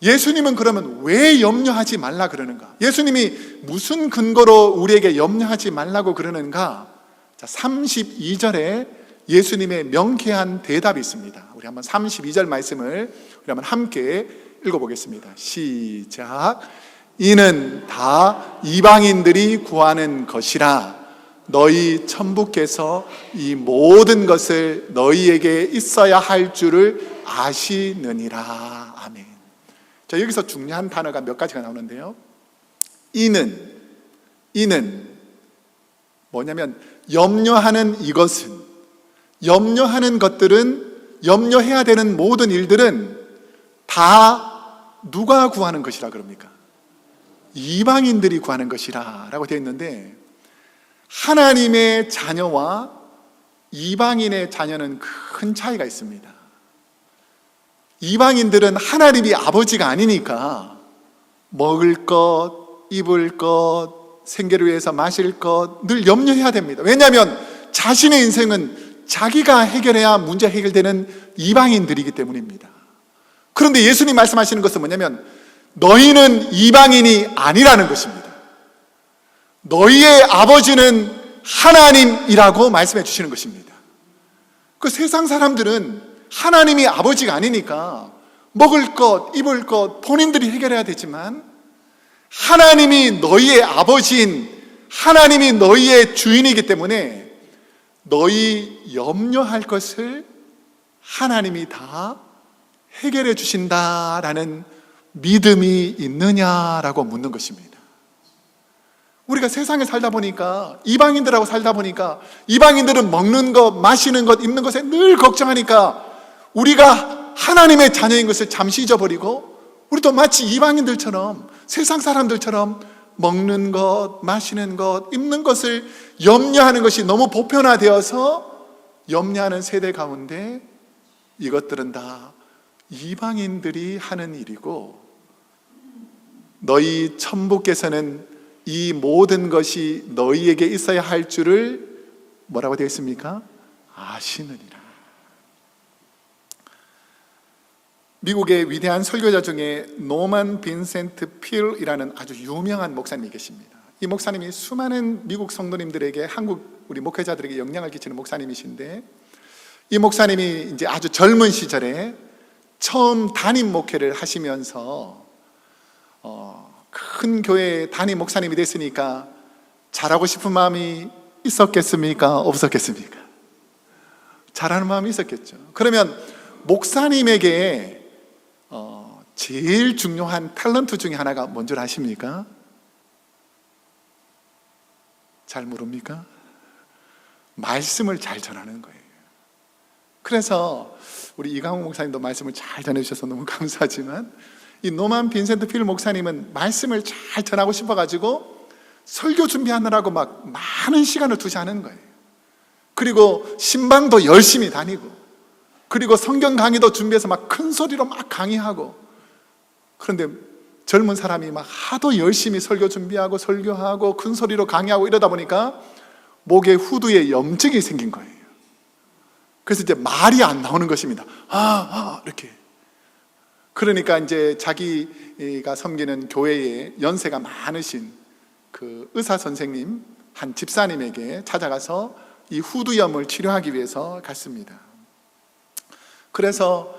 예수님은 그러면 왜 염려하지 말라 그러는가? 예수님이 무슨 근거로 우리에게 염려하지 말라고 그러는가? 자, 32절에 예수님의 명쾌한 대답이 있습니다. 우리 한번 32절 말씀을 우리 한번 함께 읽어보겠습니다. 시작. 이는 다 이방인들이 구하는 것이라 너희 천부께서 이 모든 것을 너희에게 있어야 할 줄을 아시느니라. 아멘. 자, 여기서 중요한 단어가 몇 가지가 나오는데요. 이는 뭐냐면 염려하는 이것은, 염려하는 것들은, 염려해야 되는 모든 일들은 다 누가 구하는 것이라 그럽니까? 이방인들이 구하는 것이라 라고 되어 있는데, 하나님의 자녀와 이방인의 자녀는 큰 차이가 있습니다. 이방인들은 하나님이 아버지가 아니니까 먹을 것, 입을 것, 생계를 위해서 마실 것 늘 염려해야 됩니다. 왜냐하면 자신의 인생은 자기가 해결해야 문제 해결되는 이방인들이기 때문입니다. 그런데 예수님 말씀하시는 것은 뭐냐면 너희는 이방인이 아니라는 것입니다. 너희의 아버지는 하나님이라고 말씀해 주시는 것입니다. 그 세상 사람들은 하나님이 아버지가 아니니까 먹을 것, 입을 것 본인들이 해결해야 되지만, 하나님이 너희의 아버지인, 하나님이 너희의 주인이기 때문에 너희 염려할 것을 하나님이 다 해결해 주신다라는 믿음이 있느냐라고 묻는 것입니다. 우리가 세상에 살다 보니까, 이방인들하고 살다 보니까, 이방인들은 먹는 것, 마시는 것, 입는 것에 늘 걱정하니까 우리가 하나님의 자녀인 것을 잠시 잊어버리고, 우리도 마치 이방인들처럼, 세상 사람들처럼 먹는 것, 마시는 것, 입는 것을 염려하는 것이 너무 보편화되어서 염려하는 세대 가운데 이것들은 다 이방인들이 하는 일이고, 너희 천부께서는 이 모든 것이 너희에게 있어야 할 줄을 뭐라고 되어 있습니까? 아시느니라. 미국의 위대한 설교자 중에 노만 빈센트 필이라는 아주 유명한 목사님이 계십니다. 이 목사님이 수많은 미국 성도님들에게, 한국 우리 목회자들에게 영향을 끼치는 목사님이신데, 이 목사님이 이제 아주 젊은 시절에 처음 담임 목회를 하시면서 큰 교회 담임 목사님이 됐으니까 잘하고 싶은 마음이 있었겠습니까? 없었겠습니까? 잘하는 마음이 있었겠죠. 그러면 목사님에게 제일 중요한 탤런트 중에 하나가 뭔 줄 아십니까? 잘 모릅니까? 말씀을 잘 전하는 거예요. 그래서 우리 이강호 목사님도 말씀을 잘 전해주셔서 너무 감사하지만, 이 노만 빈센트 필 목사님은 말씀을 잘 전하고 싶어가지고 설교 준비하느라고 막 많은 시간을 투자하는 거예요. 그리고 신방도 열심히 다니고, 그리고 성경 강의도 준비해서 막 큰 소리로 막 강의하고. 그런데 젊은 사람이 막 하도 열심히 설교 준비하고 설교하고 큰 소리로 강의하고 이러다 보니까 목에 후두에 염증이 생긴 거예요. 그래서 이제 말이 안 나오는 것입니다. 이렇게. 그러니까 이제 자기가 섬기는 교회에 연세가 많으신 그 의사 선생님, 한 집사님에게 찾아가서 이 후두염을 치료하기 위해서 갔습니다. 그래서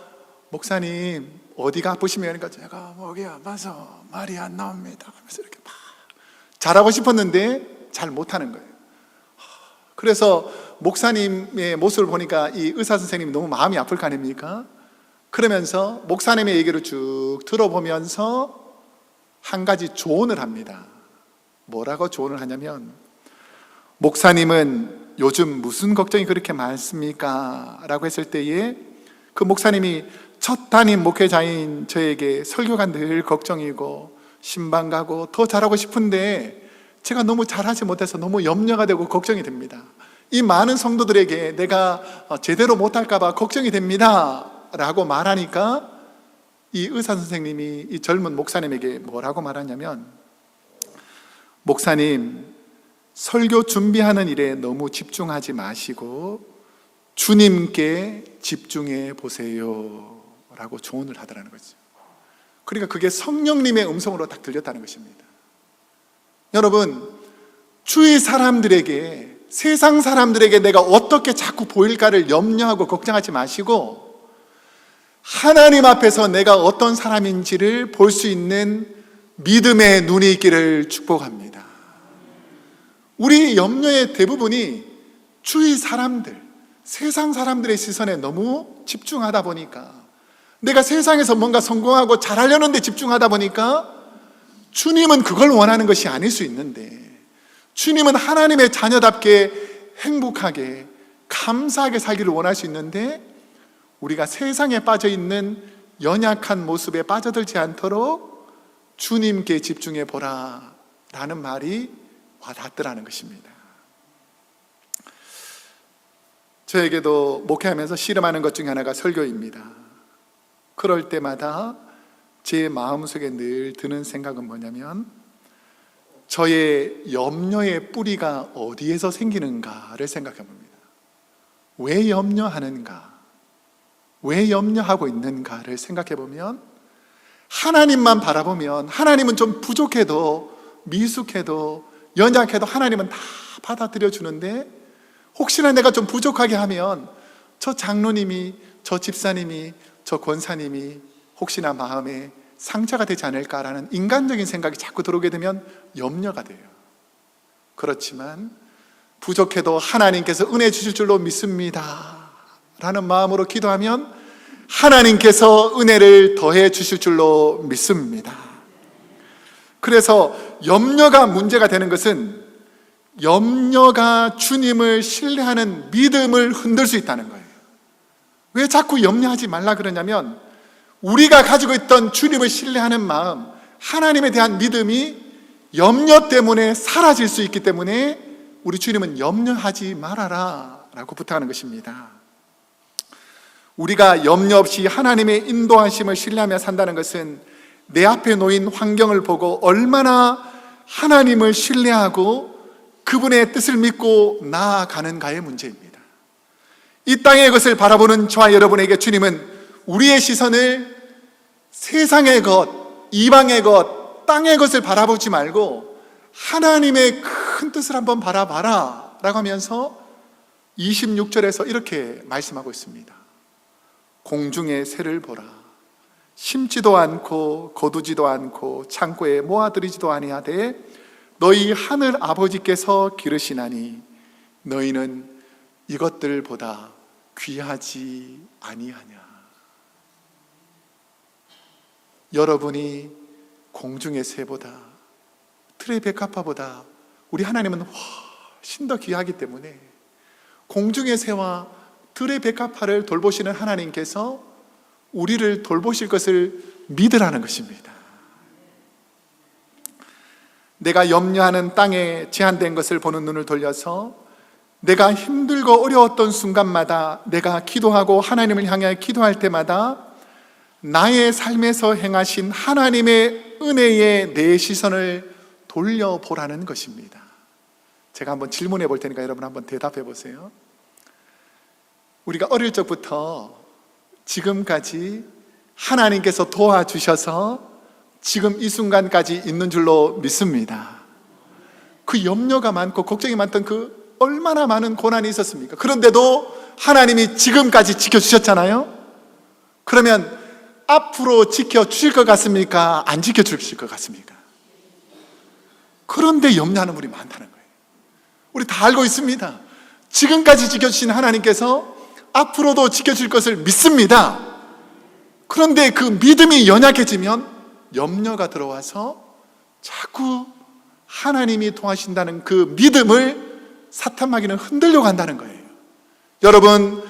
목사님 어디가 아프시면, 그러니까 제가 목이 아파서 말이 안 나옵니다 하면서 이렇게 막 잘하고 싶었는데 잘 못하는 거예요. 그래서 목사님의 모습을 보니까 이 의사 선생님이 너무 마음이 아플 거 아닙니까? 그러면서 목사님의 얘기를 쭉 들어보면서 한 가지 조언을 합니다. 뭐라고 조언을 하냐면, 목사님은 요즘 무슨 걱정이 그렇게 많습니까? 라고 했을 때에 그 목사님이 첫 담임 목회자인 저에게 설교가 늘 걱정이고 신방 가고 더 잘하고 싶은데 제가 너무 잘하지 못해서 너무 염려가 되고 걱정이 됩니다. 이 많은 성도들에게 내가 제대로 못할까 봐 걱정이 됩니다 라고 말하니까, 이 의사 선생님이 이 젊은 목사님에게 뭐라고 말하냐면, 목사님, 설교 준비하는 일에 너무 집중하지 마시고 주님께 집중해 보세요 라고 조언을 하더라는 거죠. 그러니까 그게 성령님의 음성으로 딱 들렸다는 것입니다. 여러분, 주위 사람들에게, 세상 사람들에게 내가 어떻게 자꾸 보일까를 염려하고 걱정하지 마시고, 하나님 앞에서 내가 어떤 사람인지를 볼 수 있는 믿음의 눈이 있기를 축복합니다. 우리 염려의 대부분이 주위 사람들, 세상 사람들의 시선에 너무 집중하다 보니까, 내가 세상에서 뭔가 성공하고 잘하려는 데 집중하다 보니까 주님은 그걸 원하는 것이 아닐 수 있는데, 주님은 하나님의 자녀답게 행복하게 감사하게 살기를 원할 수 있는데, 우리가 세상에 빠져있는 연약한 모습에 빠져들지 않도록 주님께 집중해 보라 라는 말이 와닿더라는 것입니다. 저에게도 목회하면서 씨름하는 것 중에 하나가 설교입니다. 그럴 때마다 제 마음속에 늘 드는 생각은 뭐냐면, 저의 염려의 뿌리가 어디에서 생기는가를 생각해 봅니다. 왜 염려하는가? 왜 염려하고 있는가를 생각해 보면, 하나님만 바라보면 하나님은 좀 부족해도 미숙해도 연약해도 하나님은 다 받아들여 주는데, 혹시나 내가 좀 부족하게 하면 저 장로님이, 저 집사님이, 저 권사님이 혹시나 마음에 상처가 되지 않을까라는 인간적인 생각이 자꾸 들어오게 되면 염려가 돼요. 그렇지만 부족해도 하나님께서 은혜 주실 줄로 믿습니다 라는 마음으로 기도하면 하나님께서 은혜를 더해 주실 줄로 믿습니다. 그래서 염려가 문제가 되는 것은 염려가 주님을 신뢰하는 믿음을 흔들 수 있다는 거예요. 왜 자꾸 염려하지 말라 그러냐면 우리가 가지고 있던 주님을 신뢰하는 마음, 하나님에 대한 믿음이 염려 때문에 사라질 수 있기 때문에 우리 주님은 염려하지 말아라 라고 부탁하는 것입니다. 우리가 염려 없이 하나님의 인도하심을 신뢰하며 산다는 것은 내 앞에 놓인 환경을 보고 얼마나 하나님을 신뢰하고 그분의 뜻을 믿고 나아가는가의 문제입니다. 이 땅의 것을 바라보는 저와 여러분에게 주님은 우리의 시선을 세상의 것, 이방의 것, 땅의 것을 바라보지 말고 하나님의 큰 뜻을 한번 바라봐라 라고 하면서 26절에서 이렇게 말씀하고 있습니다. 공중의 새를 보라. 심지도 않고 거두지도 않고 창고에 모아들이지도 아니하되 너희 하늘 아버지께서 기르시나니 너희는 이것들보다 귀하지 아니하냐. 여러분이 공중의 새보다 트레베카파보다 우리 하나님은 훨씬 더 귀하기 때문에 공중의 새와 트레베카파를 돌보시는 하나님께서 우리를 돌보실 것을 믿으라는 것입니다. 내가 염려하는 땅에 제한된 것을 보는 눈을 돌려서 내가 힘들고 어려웠던 순간마다 내가 기도하고 하나님을 향해 기도할 때마다 나의 삶에서 행하신 하나님의 은혜에 내 시선을 돌려보라는 것입니다. 제가 한번 질문해 볼 테니까 여러분 한번 대답해 보세요. 우리가 어릴 적부터 지금까지 하나님께서 도와주셔서 지금 이 순간까지 있는 줄로 믿습니다. 그 염려가 많고 걱정이 많던 그 얼마나 많은 고난이 있었습니까? 그런데도 하나님이 지금까지 지켜주셨잖아요. 그러면 앞으로 지켜주실 것 같습니까? 안 지켜주실 것 같습니까? 그런데 염려하는 분이 많다는 거예요. 우리 다 알고 있습니다. 지금까지 지켜주신 하나님께서 앞으로도 지켜줄 것을 믿습니다. 그런데 그 믿음이 연약해지면 염려가 들어와서 자꾸 하나님이 통하신다는 그 믿음을 사탄 마귀는 흔들려고 한다는 거예요. 여러분,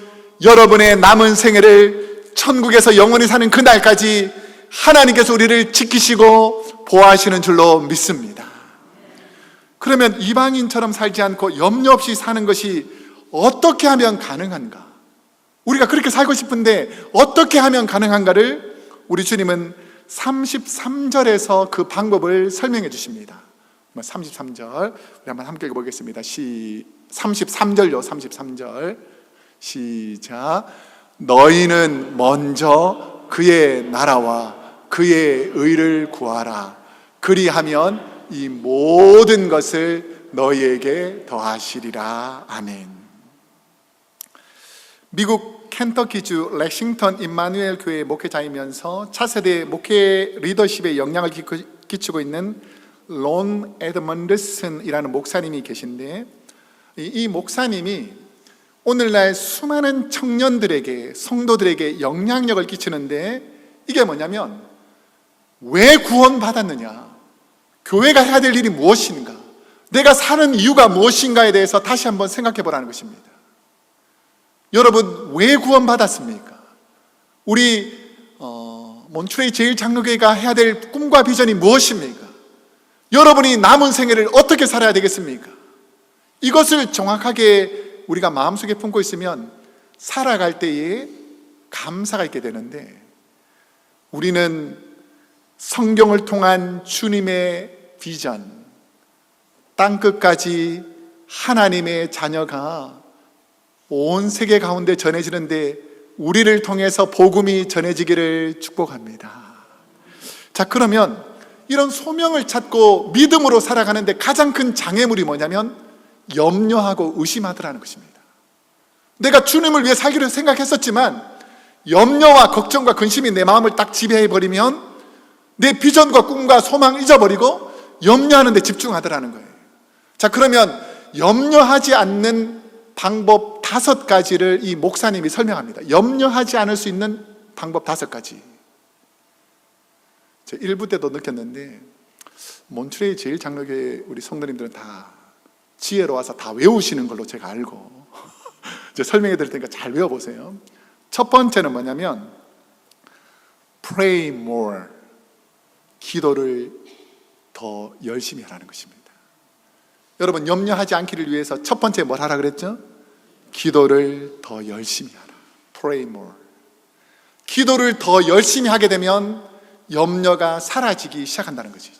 여러분의 남은 생애를 천국에서 영원히 사는 그날까지 하나님께서 우리를 지키시고 보호하시는 줄로 믿습니다. 그러면 이방인처럼 살지 않고 염려 없이 사는 것이 어떻게 하면 가능한가? 우리가 그렇게 살고 싶은데 어떻게 하면 가능한가를 우리 주님은 33절에서 그 방법을 설명해 주십니다. 33절 우리 한번 함께 읽어보겠습니다. 33절요. 33절 시작. 너희는 먼저 그의 나라와 그의 의를 구하라. 그리하면 이 모든 것을 너희에게 더하시리라. 아멘. 미국 켄터키주 렉싱턴 임마누엘 교회 목회자이면서 차세대 목회 리더십에 영향을 끼치고 있는 론 에드먼드슨이라는 목사님이 계신데, 이 목사님이 오늘날 수많은 청년들에게, 성도들에게 영향력을 끼치는데, 이게 뭐냐면 왜 구원받았느냐, 교회가 해야 될 일이 무엇인가, 내가 사는 이유가 무엇인가에 대해서 다시 한번 생각해 보라는 것입니다. 여러분, 왜 구원받았습니까? 우리 몬트레이 제1장로교회가 해야 될 꿈과 비전이 무엇입니까? 여러분이 남은 생애를 어떻게 살아야 되겠습니까? 이것을 정확하게 우리가 마음속에 품고 있으면 살아갈 때에 감사가 있게 되는데, 우리는 성경을 통한 주님의 비전, 땅끝까지 하나님의 자녀가 온 세계 가운데 전해지는데 우리를 통해서 복음이 전해지기를 축복합니다. 자, 그러면 이런 소명을 찾고 믿음으로 살아가는데 가장 큰 장애물이 뭐냐면 염려하고 의심하더라는 것입니다. 내가 주님을 위해 살기로 생각했었지만 염려와 걱정과 근심이 내 마음을 딱 지배해버리면 내 비전과 꿈과 소망을 잊어버리고 염려하는 데 집중하더라는 거예요. 자, 그러면 염려하지 않는 방법 5가지를 이 목사님이 설명합니다. 염려하지 않을 수 있는 방법 5가지. 저 1부 때도 느꼈는데 몬트레이 제일장로교회 우리 성도님들은 다 지혜로 와서 다 외우시는 걸로 제가 알고 제가 설명해 드릴 테니까 잘 외워보세요. 첫 번째는 뭐냐면 Pray more. 기도를 더 열심히 하라는 것입니다. 여러분 염려하지 않기를 위해서 첫 번째 뭘 하라 그랬죠? 기도를 더 열심히 하라. Pray more. 기도를 더 열심히 하게 되면 염려가 사라지기 시작한다는 것이죠.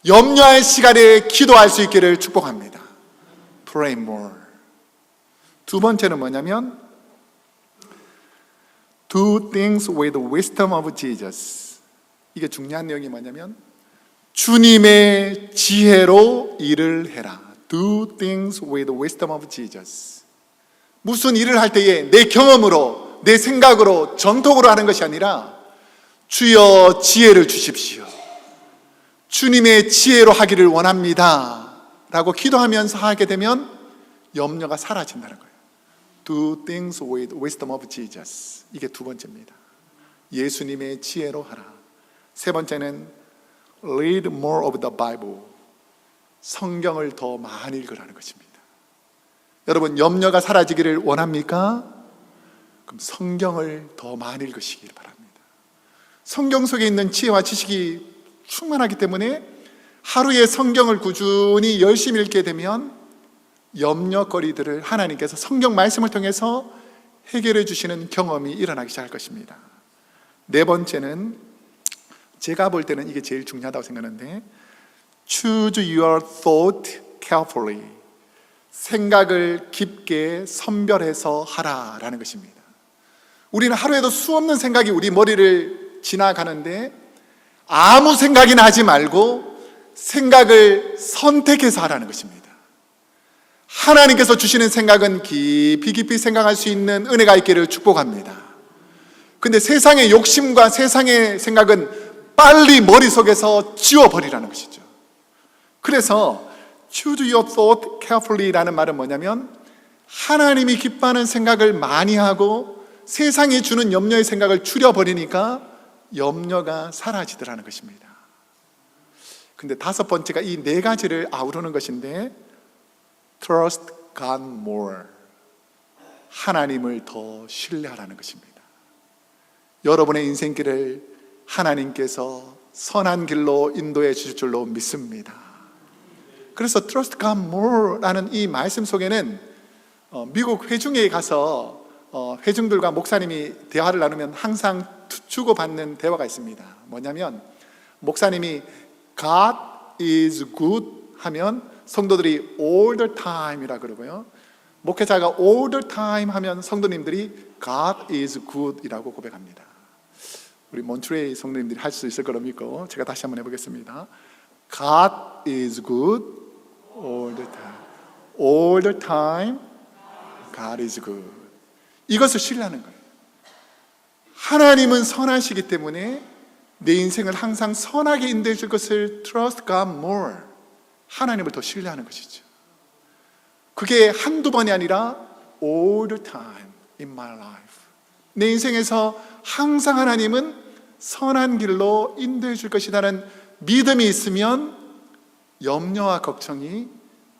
염려할 시간에 기도할 수 있기를 축복합니다. Pray more. 두 번째는 뭐냐면 Do things with wisdom of Jesus. 이게 중요한 내용이 뭐냐면 주님의 지혜로 일을 해라. Do things with wisdom of Jesus. 무슨 일을 할 때에 내 경험으로, 내 생각으로, 전통으로 하는 것이 아니라 주여 지혜를 주십시오. 주님의 지혜로 하기를 원합니다 라고 기도하면서 하게 되면 염려가 사라진다는 거예요. Do things with wisdom of Jesus. 이게 두 번째입니다. 예수님의 지혜로 하라. 세 번째는 Read more of the Bible. 성경을 더 많이 읽으라는 것입니다. 여러분 염려가 사라지기를 원합니까? 그럼 성경을 더 많이 읽으시길 바랍니다. 성경 속에 있는 지혜와 지식이 충만하기 때문에 하루에 성경을 꾸준히 열심히 읽게 되면 염려거리들을 하나님께서 성경 말씀을 통해서 해결해 주시는 경험이 일어나기 시작할 것입니다. 네 번째는 제가 볼 때는 이게 제일 중요하다고 생각하는데 Choose your thought carefully. 생각을 깊게 선별해서 하라라는 것입니다. 우리는 하루에도 수없는 생각이 우리 머리를 지나가는데 아무 생각이나 하지 말고 생각을 선택해서 하라는 것입니다. 하나님께서 주시는 생각은 깊이 생각할 수 있는 은혜가 있기를 축복합니다. 근데 세상의 욕심과 세상의 생각은 빨리 머릿속에서 지워버리라는 것이죠. 그래서 Choose your thought carefully 라는 말은 뭐냐면 하나님이 기뻐하는 생각을 많이 하고 세상이 주는 염려의 생각을 줄여버리니까 염려가 사라지더라는 것입니다. 근데 다섯 번째가 이 네 가지를 아우르는 것인데 Trust God more. 하나님을 더 신뢰하라는 것입니다. 여러분의 인생길을 하나님께서 선한 길로 인도해 주실 줄로 믿습니다. 그래서 Trust God more 라는 이 말씀 속에는 미국 회중회에 가서 회중들과 목사님이 대화를 나누면 항상 주고받는 대화가 있습니다. 뭐냐면 목사님이 God is good 하면 성도들이 all the time 이라 그러고요, 목회자가 all the time 하면 성도님들이 God is good 이라고 고백합니다. 우리 몬트레이 성도님들이 할 수 있을 거로 믿고 제가 다시 한번 해보겠습니다. God is good all the time. All the time God is good. 이것을 신뢰하는 거예요. 하나님은 선하시기 때문에 내 인생을 항상 선하게 인도해 줄 것을 Trust God more. 하나님을 더 신뢰하는 것이죠. 그게 한두 번이 아니라 all the time in my life. 내 인생에서 항상 하나님은 선한 길로 인도해 줄 것이라는 믿음이 있으면 염려와 걱정이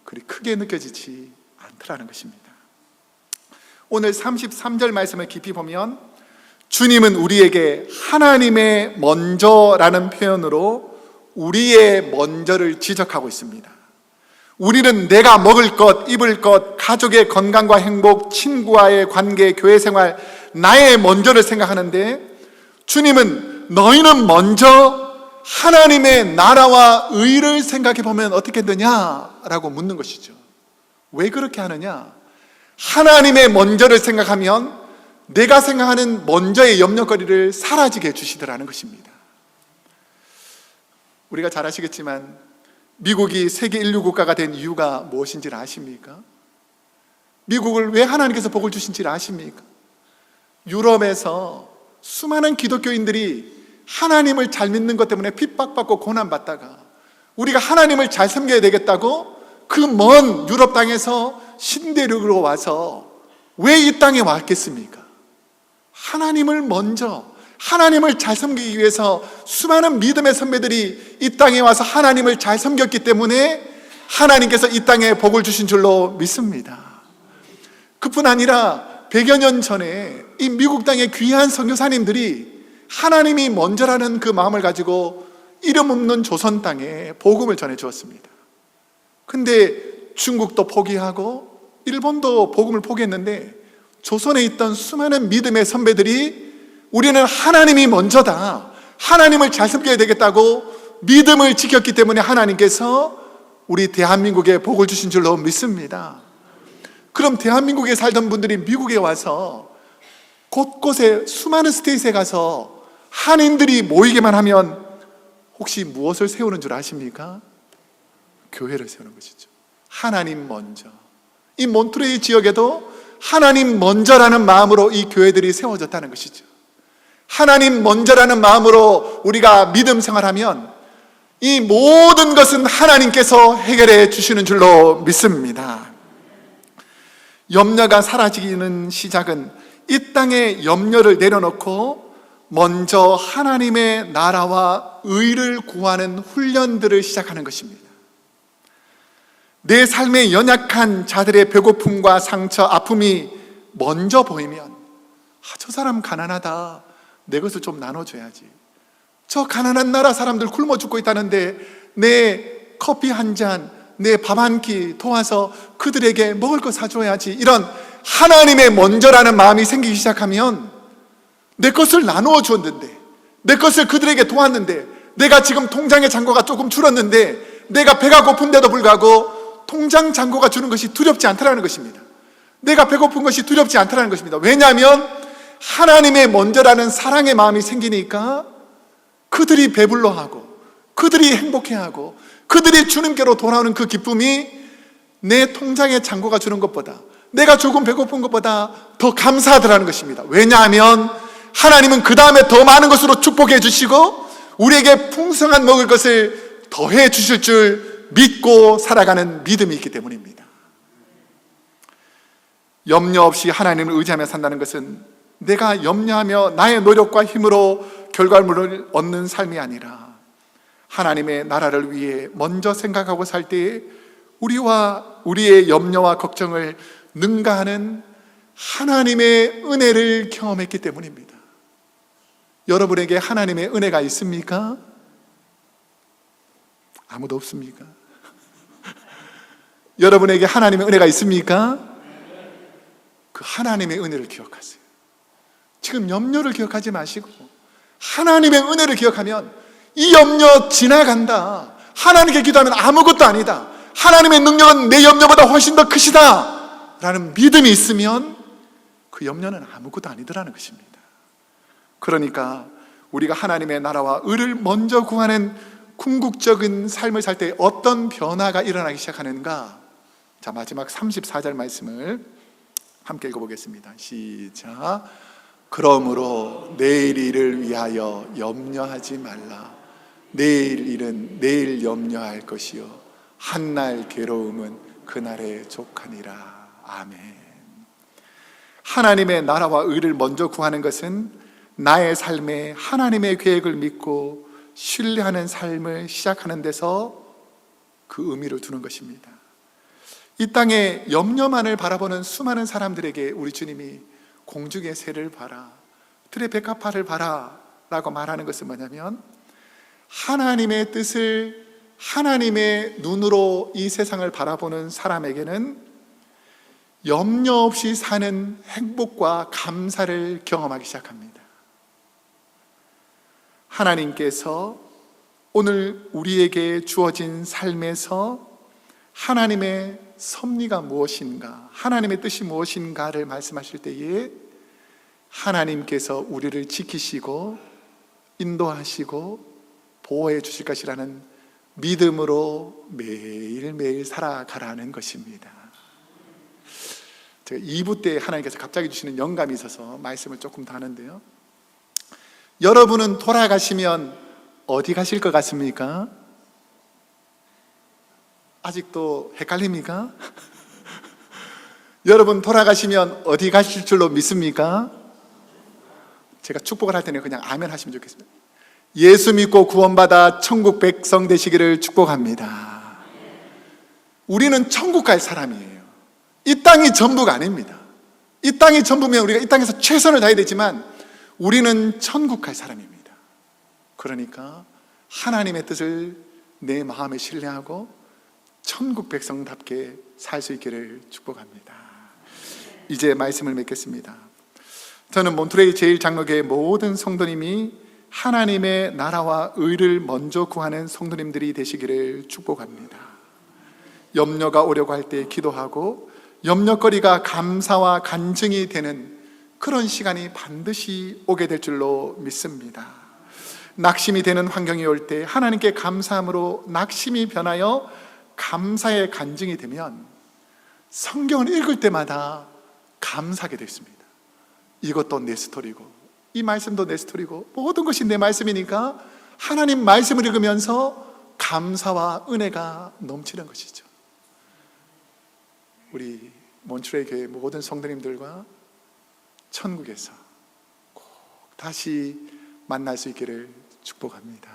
그리 크게 느껴지지 않더라는 것입니다. 오늘 33절 말씀을 깊이 보면 주님은 우리에게 하나님의 먼저라는 표현으로 우리의 먼저를 지적하고 있습니다. 우리는 내가 먹을 것, 입을 것, 가족의 건강과 행복, 친구와의 관계, 교회 생활, 나의 먼저를 생각하는데 주님은 너희는 먼저 하나님의 나라와 의를 생각해 보면 어떻게 되냐라고 묻는 것이죠. 왜 그렇게 하느냐? 하나님의 먼저를 생각하면 내가 생각하는 먼저의 염려거리를 사라지게 해주시더라는 것입니다. 우리가 잘 아시겠지만 미국이 세계 인류 국가가 된 이유가 무엇인지를 아십니까? 미국을 왜 하나님께서 복을 주신지를 아십니까? 유럽에서 수많은 기독교인들이 하나님을 잘 믿는 것 때문에 핍박받고 고난받다가 우리가 하나님을 잘 섬겨야 되겠다고 그 먼 유럽 땅에서 신대륙으로 와서 왜 이 땅에 왔겠습니까? 하나님을 먼저, 하나님을 잘 섬기기 위해서 수많은 믿음의 선배들이 이 땅에 와서 하나님을 잘 섬겼기 때문에 하나님께서 이 땅에 복을 주신 줄로 믿습니다. 그뿐 아니라 100여 년 전에 이 미국 땅의 귀한 선교사님들이 하나님이 먼저라는 그 마음을 가지고 이름 없는 조선 땅에 복음을 전해 주었습니다. 근데 중국도 포기하고 일본도 복음을 포기했는데 조선에 있던 수많은 믿음의 선배들이 우리는 하나님이 먼저다, 하나님을 잘 섬겨야 되겠다고 믿음을 지켰기 때문에 하나님께서 우리 대한민국에 복을 주신 줄로 믿습니다. 그럼 대한민국에 살던 분들이 미국에 와서 곳곳에 수많은 스테이트에 가서 한인들이 모이게만 하면 혹시 무엇을 세우는 줄 아십니까? 교회를 세우는 것이죠. 하나님 먼저. 이 몬트레이 지역에도 하나님 먼저라는 마음으로 이 교회들이 세워졌다는 것이죠. 하나님 먼저라는 마음으로 우리가 믿음 생활하면 이 모든 것은 하나님께서 해결해 주시는 줄로 믿습니다. 염려가 사라지는 시작은 이 땅에 염려를 내려놓고 먼저 하나님의 나라와 의를 구하는 훈련들을 시작하는 것입니다. 내 삶에 연약한 자들의 배고픔과 상처, 아픔이 먼저 보이면 저 사람 가난하다, 내 것을 좀 나눠줘야지. 저 가난한 나라 사람들 굶어 죽고 있다는데 내 커피 한 잔, 내 밥 한 끼 도와서 그들에게 먹을 거 사줘야지. 이런 하나님의 먼저라는 마음이 생기기 시작하면 내 것을 나누어 줬는데, 내 것을 그들에게 도왔는데, 내가 지금 통장의 잔고가 조금 줄었는데 내가 배가 고픈데도 불구하고 통장 잔고가 주는 것이 두렵지 않다라는 것입니다. 내가 배고픈 것이 두렵지 않다라는 것입니다. 왜냐하면 하나님의 먼저라는 사랑의 마음이 생기니까 그들이 배불러하고 그들이 행복해하고 그들이 주님께로 돌아오는 그 기쁨이 내 통장의 잔고가 주는 것보다, 내가 조금 배고픈 것보다 더 감사하더라는 것입니다. 왜냐하면 하나님은 그 다음에 더 많은 것으로 축복해 주시고 우리에게 풍성한 먹을 것을 더해 주실 줄 믿고 살아가는 믿음이 있기 때문입니다. 염려 없이 하나님을 의지하며 산다는 것은 내가 염려하며 나의 노력과 힘으로 결과물을 얻는 삶이 아니라 하나님의 나라를 위해 먼저 생각하고 살 때에 우리와 우리의 염려와 걱정을 능가하는 하나님의 은혜를 경험했기 때문입니다. 여러분에게 하나님의 은혜가 있습니까? 아무도 없습니까? 여러분에게 하나님의 은혜가 있습니까? 그 하나님의 은혜를 기억하세요. 지금 염려를 기억하지 마시고 하나님의 은혜를 기억하면 이 염려 지나간다, 하나님께 기도하면 아무것도 아니다, 하나님의 능력은 내 염려보다 훨씬 더 크시다 라는 믿음이 있으면 그 염려는 아무것도 아니더라는 것입니다. 그러니까 우리가 하나님의 나라와 의를 먼저 구하는 궁극적인 삶을 살 때 어떤 변화가 일어나기 시작하는가? 자, 마지막 34절 말씀을 함께 읽어보겠습니다. 시작. 그러므로 내일 일을 위하여 염려하지 말라. 내일 일은 내일 염려할 것이요 한날 괴로움은 그날에 족하니라. 아멘. 하나님의 나라와 의를 먼저 구하는 것은 나의 삶에 하나님의 계획을 믿고 신뢰하는 삶을 시작하는 데서 그 의미를 두는 것입니다. 이 땅에 염려만을 바라보는 수많은 사람들에게 우리 주님이 공중의 새를 봐라, 들의 백합화를 봐라 라고 말하는 것은 뭐냐면 하나님의 뜻을 하나님의 눈으로 이 세상을 바라보는 사람에게는 염려 없이 사는 행복과 감사를 경험하기 시작합니다. 하나님께서 오늘 우리에게 주어진 삶에서 하나님의 섭리가 무엇인가, 하나님의 뜻이 무엇인가를 말씀하실 때에 하나님께서 우리를 지키시고 인도하시고 보호해 주실 것이라는 믿음으로 매일매일 살아가라는 것입니다. 제가 2부 때 하나님께서 갑자기 주시는 영감이 있어서 말씀을 조금 더 하는데요, 여러분은 돌아가시면 어디 가실 것 같습니까? 아직도 헷갈립니까? 여러분 돌아가시면 어디 가실 줄로 믿습니까? 제가 축복을 할 때는 그냥 아멘 하시면 좋겠습니다. 예수 믿고 구원받아 천국 백성 되시기를 축복합니다. 우리는 천국 갈 사람이에요. 이 땅이 전부가 아닙니다. 이 땅이 전부면 우리가 이 땅에서 최선을 다해야 되지만 우리는 천국 갈 사람입니다. 그러니까 하나님의 뜻을 내 마음에 신뢰하고 천국 백성답게 살 수 있기를 축복합니다. 이제 말씀을 맺겠습니다. 저는 몬트레이 제1장로교회 모든 성도님이 하나님의 나라와 의를 먼저 구하는 성도님들이 되시기를 축복합니다. 염려가 오려고 할 때 기도하고 염려거리가 감사와 간증이 되는 그런 시간이 반드시 오게 될 줄로 믿습니다. 낙심이 되는 환경이 올 때 하나님께 감사함으로 낙심이 변하여 감사의 간증이 되면 성경을 읽을 때마다 감사하게 됐습니다. 이것도 내 스토리고 이 말씀도 내 스토리고 모든 것이 내 말씀이니까 하나님 말씀을 읽으면서 감사와 은혜가 넘치는 것이죠. 우리 몬트레이 교회 모든 성도님들과 천국에서 꼭 다시 만날 수 있기를 축복합니다.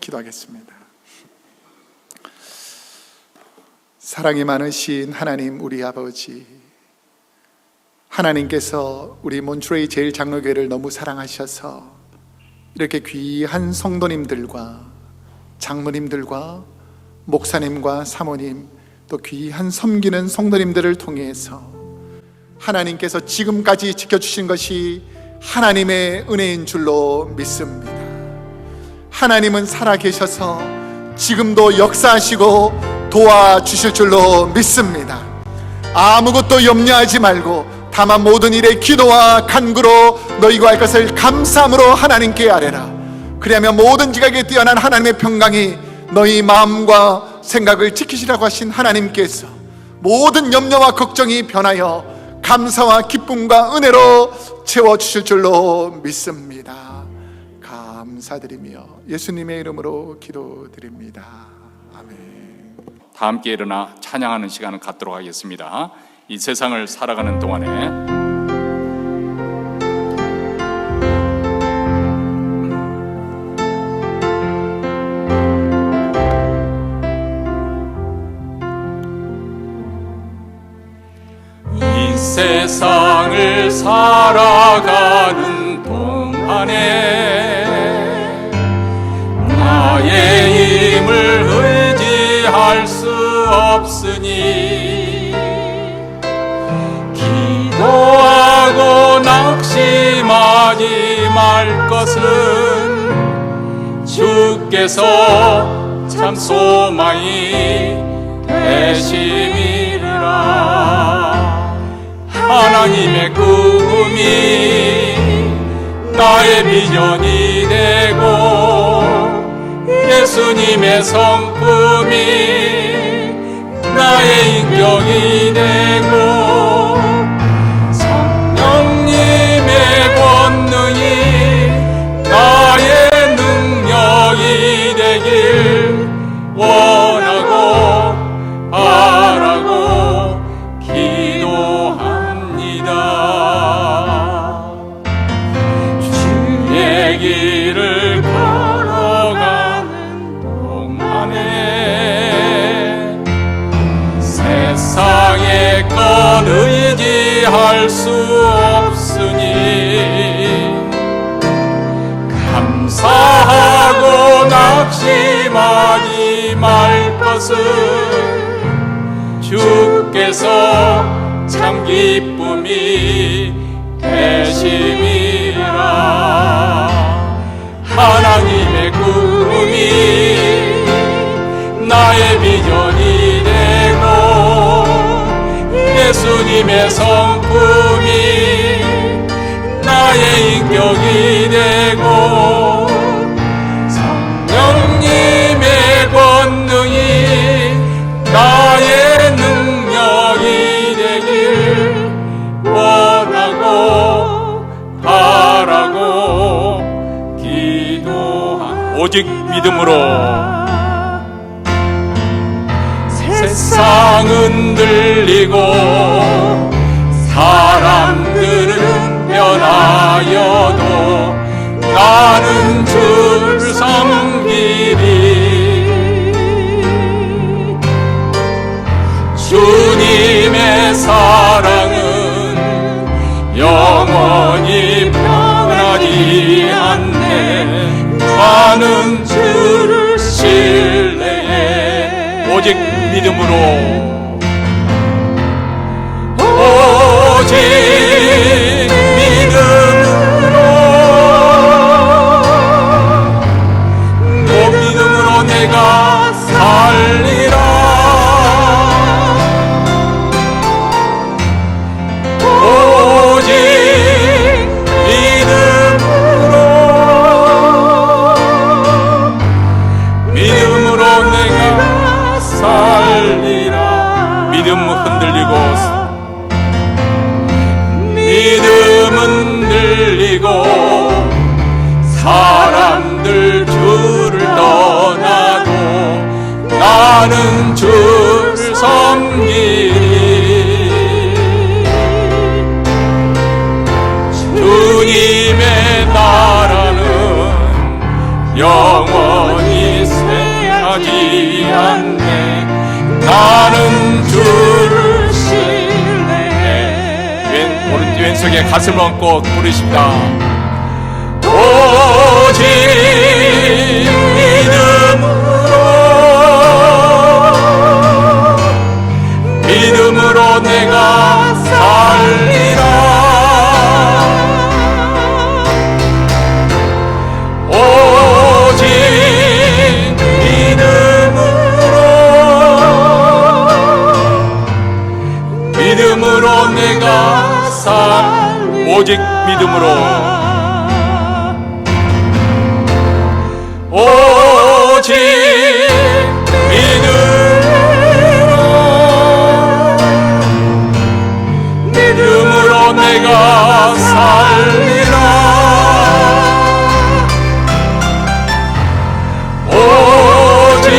기도하겠습니다. 사랑이 많으신 하나님 우리 아버지, 하나님께서 우리 몬트레이 제1장로교회를 너무 사랑하셔서 이렇게 귀한 성도님들과 장로님들과 목사님과 사모님 또 귀한 섬기는 성도님들을 통해서 하나님께서 지금까지 지켜주신 것이 하나님의 은혜인 줄로 믿습니다. 하나님은 살아계셔서 지금도 역사하시고 도와주실 줄로 믿습니다. 아무것도 염려하지 말고 다만 모든 일에 기도와 간구로 너희가 할 것을 감사함으로 하나님께 아뢰라. 그리하면 모든 지각에 뛰어난 하나님의 평강이 너희 마음과 생각을 지키시라고 하신 하나님께서 모든 염려와 걱정이 변하여 감사와 기쁨과 은혜로 채워주실 줄로 믿습니다. 감사드리며 예수님의 이름으로 기도드립니다. 아멘. 다 함께 일어나 찬양하는 시간을 갖도록 하겠습니다. 이 세상을 살아가는 동안에 이 세상을 살아가는 동안에 나의 힘을 의지할 수 없으니 기도하고 낙심하지 말 것은 주께서 참 소망이 되심이라. 하나님의 꿈이 나의 비전이 되고 예수님의 성품이 나의 인격이 되고 성령님의 권능이 나의 능력이 되길 원하고 바라고 기도합니다. 주의 길을 걸어가는 동안에 세상의 것 의지할 수 없으니 감사하고 낙심하지 말 것은 주께서 참 기쁨이 되심이라. 하나님의 꿈이 나의 비전이 되고 예수님의 성품이 나의 인격이 되고 성령님의 권능이 나의 능력이 되길 원하고 바라고 기도한 오직 믿음으로 세상은 들리고 사람들은 변하여도 영원히 변하지 않네. 나는 주를 신뢰해. 오직 믿음으로, 오직 믿음으로, 그 믿음으로 내가 살리라. 오직 믿음으로 내가 살리라. 믿음 흔들리고 사람들 주를 떠나도 나는 주를 섬기리. 주님의 나라는 영원히 쇠하지 않네. 나는 주를 신뢰해. 오른쪽 왼손에 가슴을 얹고 부르십니다. 오직 믿음으로 내가 살리라. 오직 믿음으로 내가 오직 믿음으로, 오직 믿음으로 내가 살리라. 오직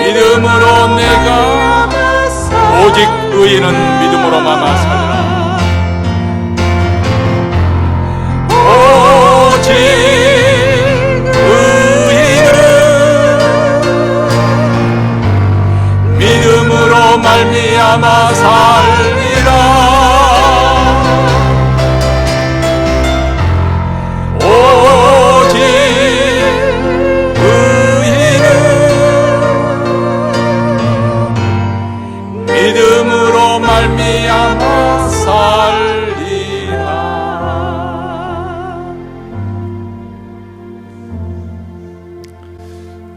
믿음으로 내가, 오직 의인은 믿음으로만 살리라. 오직 의인은 믿음으로 말미암아 살리라. 오직 의인은 믿음으로 말미암아 살리라.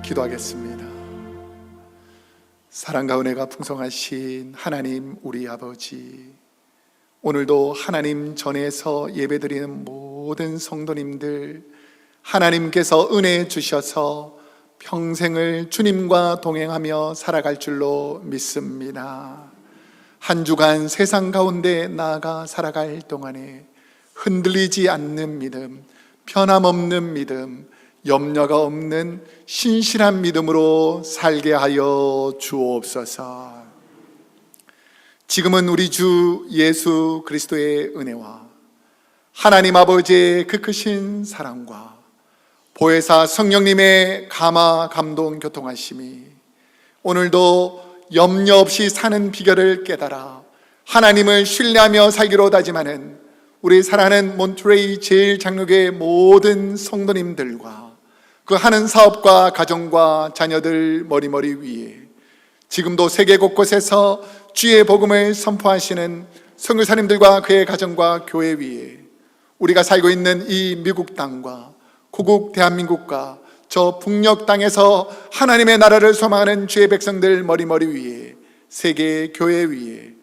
기도하겠습니다. 사랑과 은혜가 풍성하신 하나님 우리 아버지, 오늘도 하나님 전에서 예배드리는 모든 성도님들 하나님께서 은혜 주셔서 평생을 주님과 동행하며 살아갈 줄로 믿습니다. 한 주간 세상 가운데 나아가 살아갈 동안에 흔들리지 않는 믿음, 변함없는 믿음, 염려가 없는 신실한 믿음으로 살게 하여 주옵소서. 지금은 우리 주 예수 그리스도의 은혜와 하나님 아버지의 그 크신 사랑과 보혜사 성령님의 감화 감동 교통하심이 오늘도 염려 없이 사는 비결을 깨달아 하나님을 신뢰하며 살기로 다짐하는 우리 사랑하는 몬트레이 제일장로교회 모든 성도님들과 그 하는 사업과 가정과 자녀들 머리머리 위에 지금도 세계 곳곳에서 주의 복음을 선포하시는 선교사님들과 그의 가정과 교회 위에 우리가 살고 있는 이 미국 땅과 고국 대한민국과 저 북녘 땅에서 하나님의 나라를 소망하는 주의 백성들 머리머리 위에 세계 교회 위에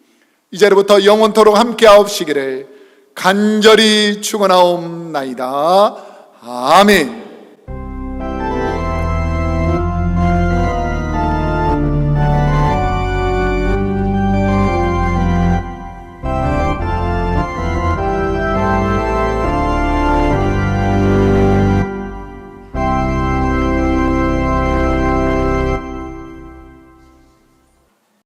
이제로부터 영원토록 함께하옵시기를 간절히 축원하옵나이다. 아멘.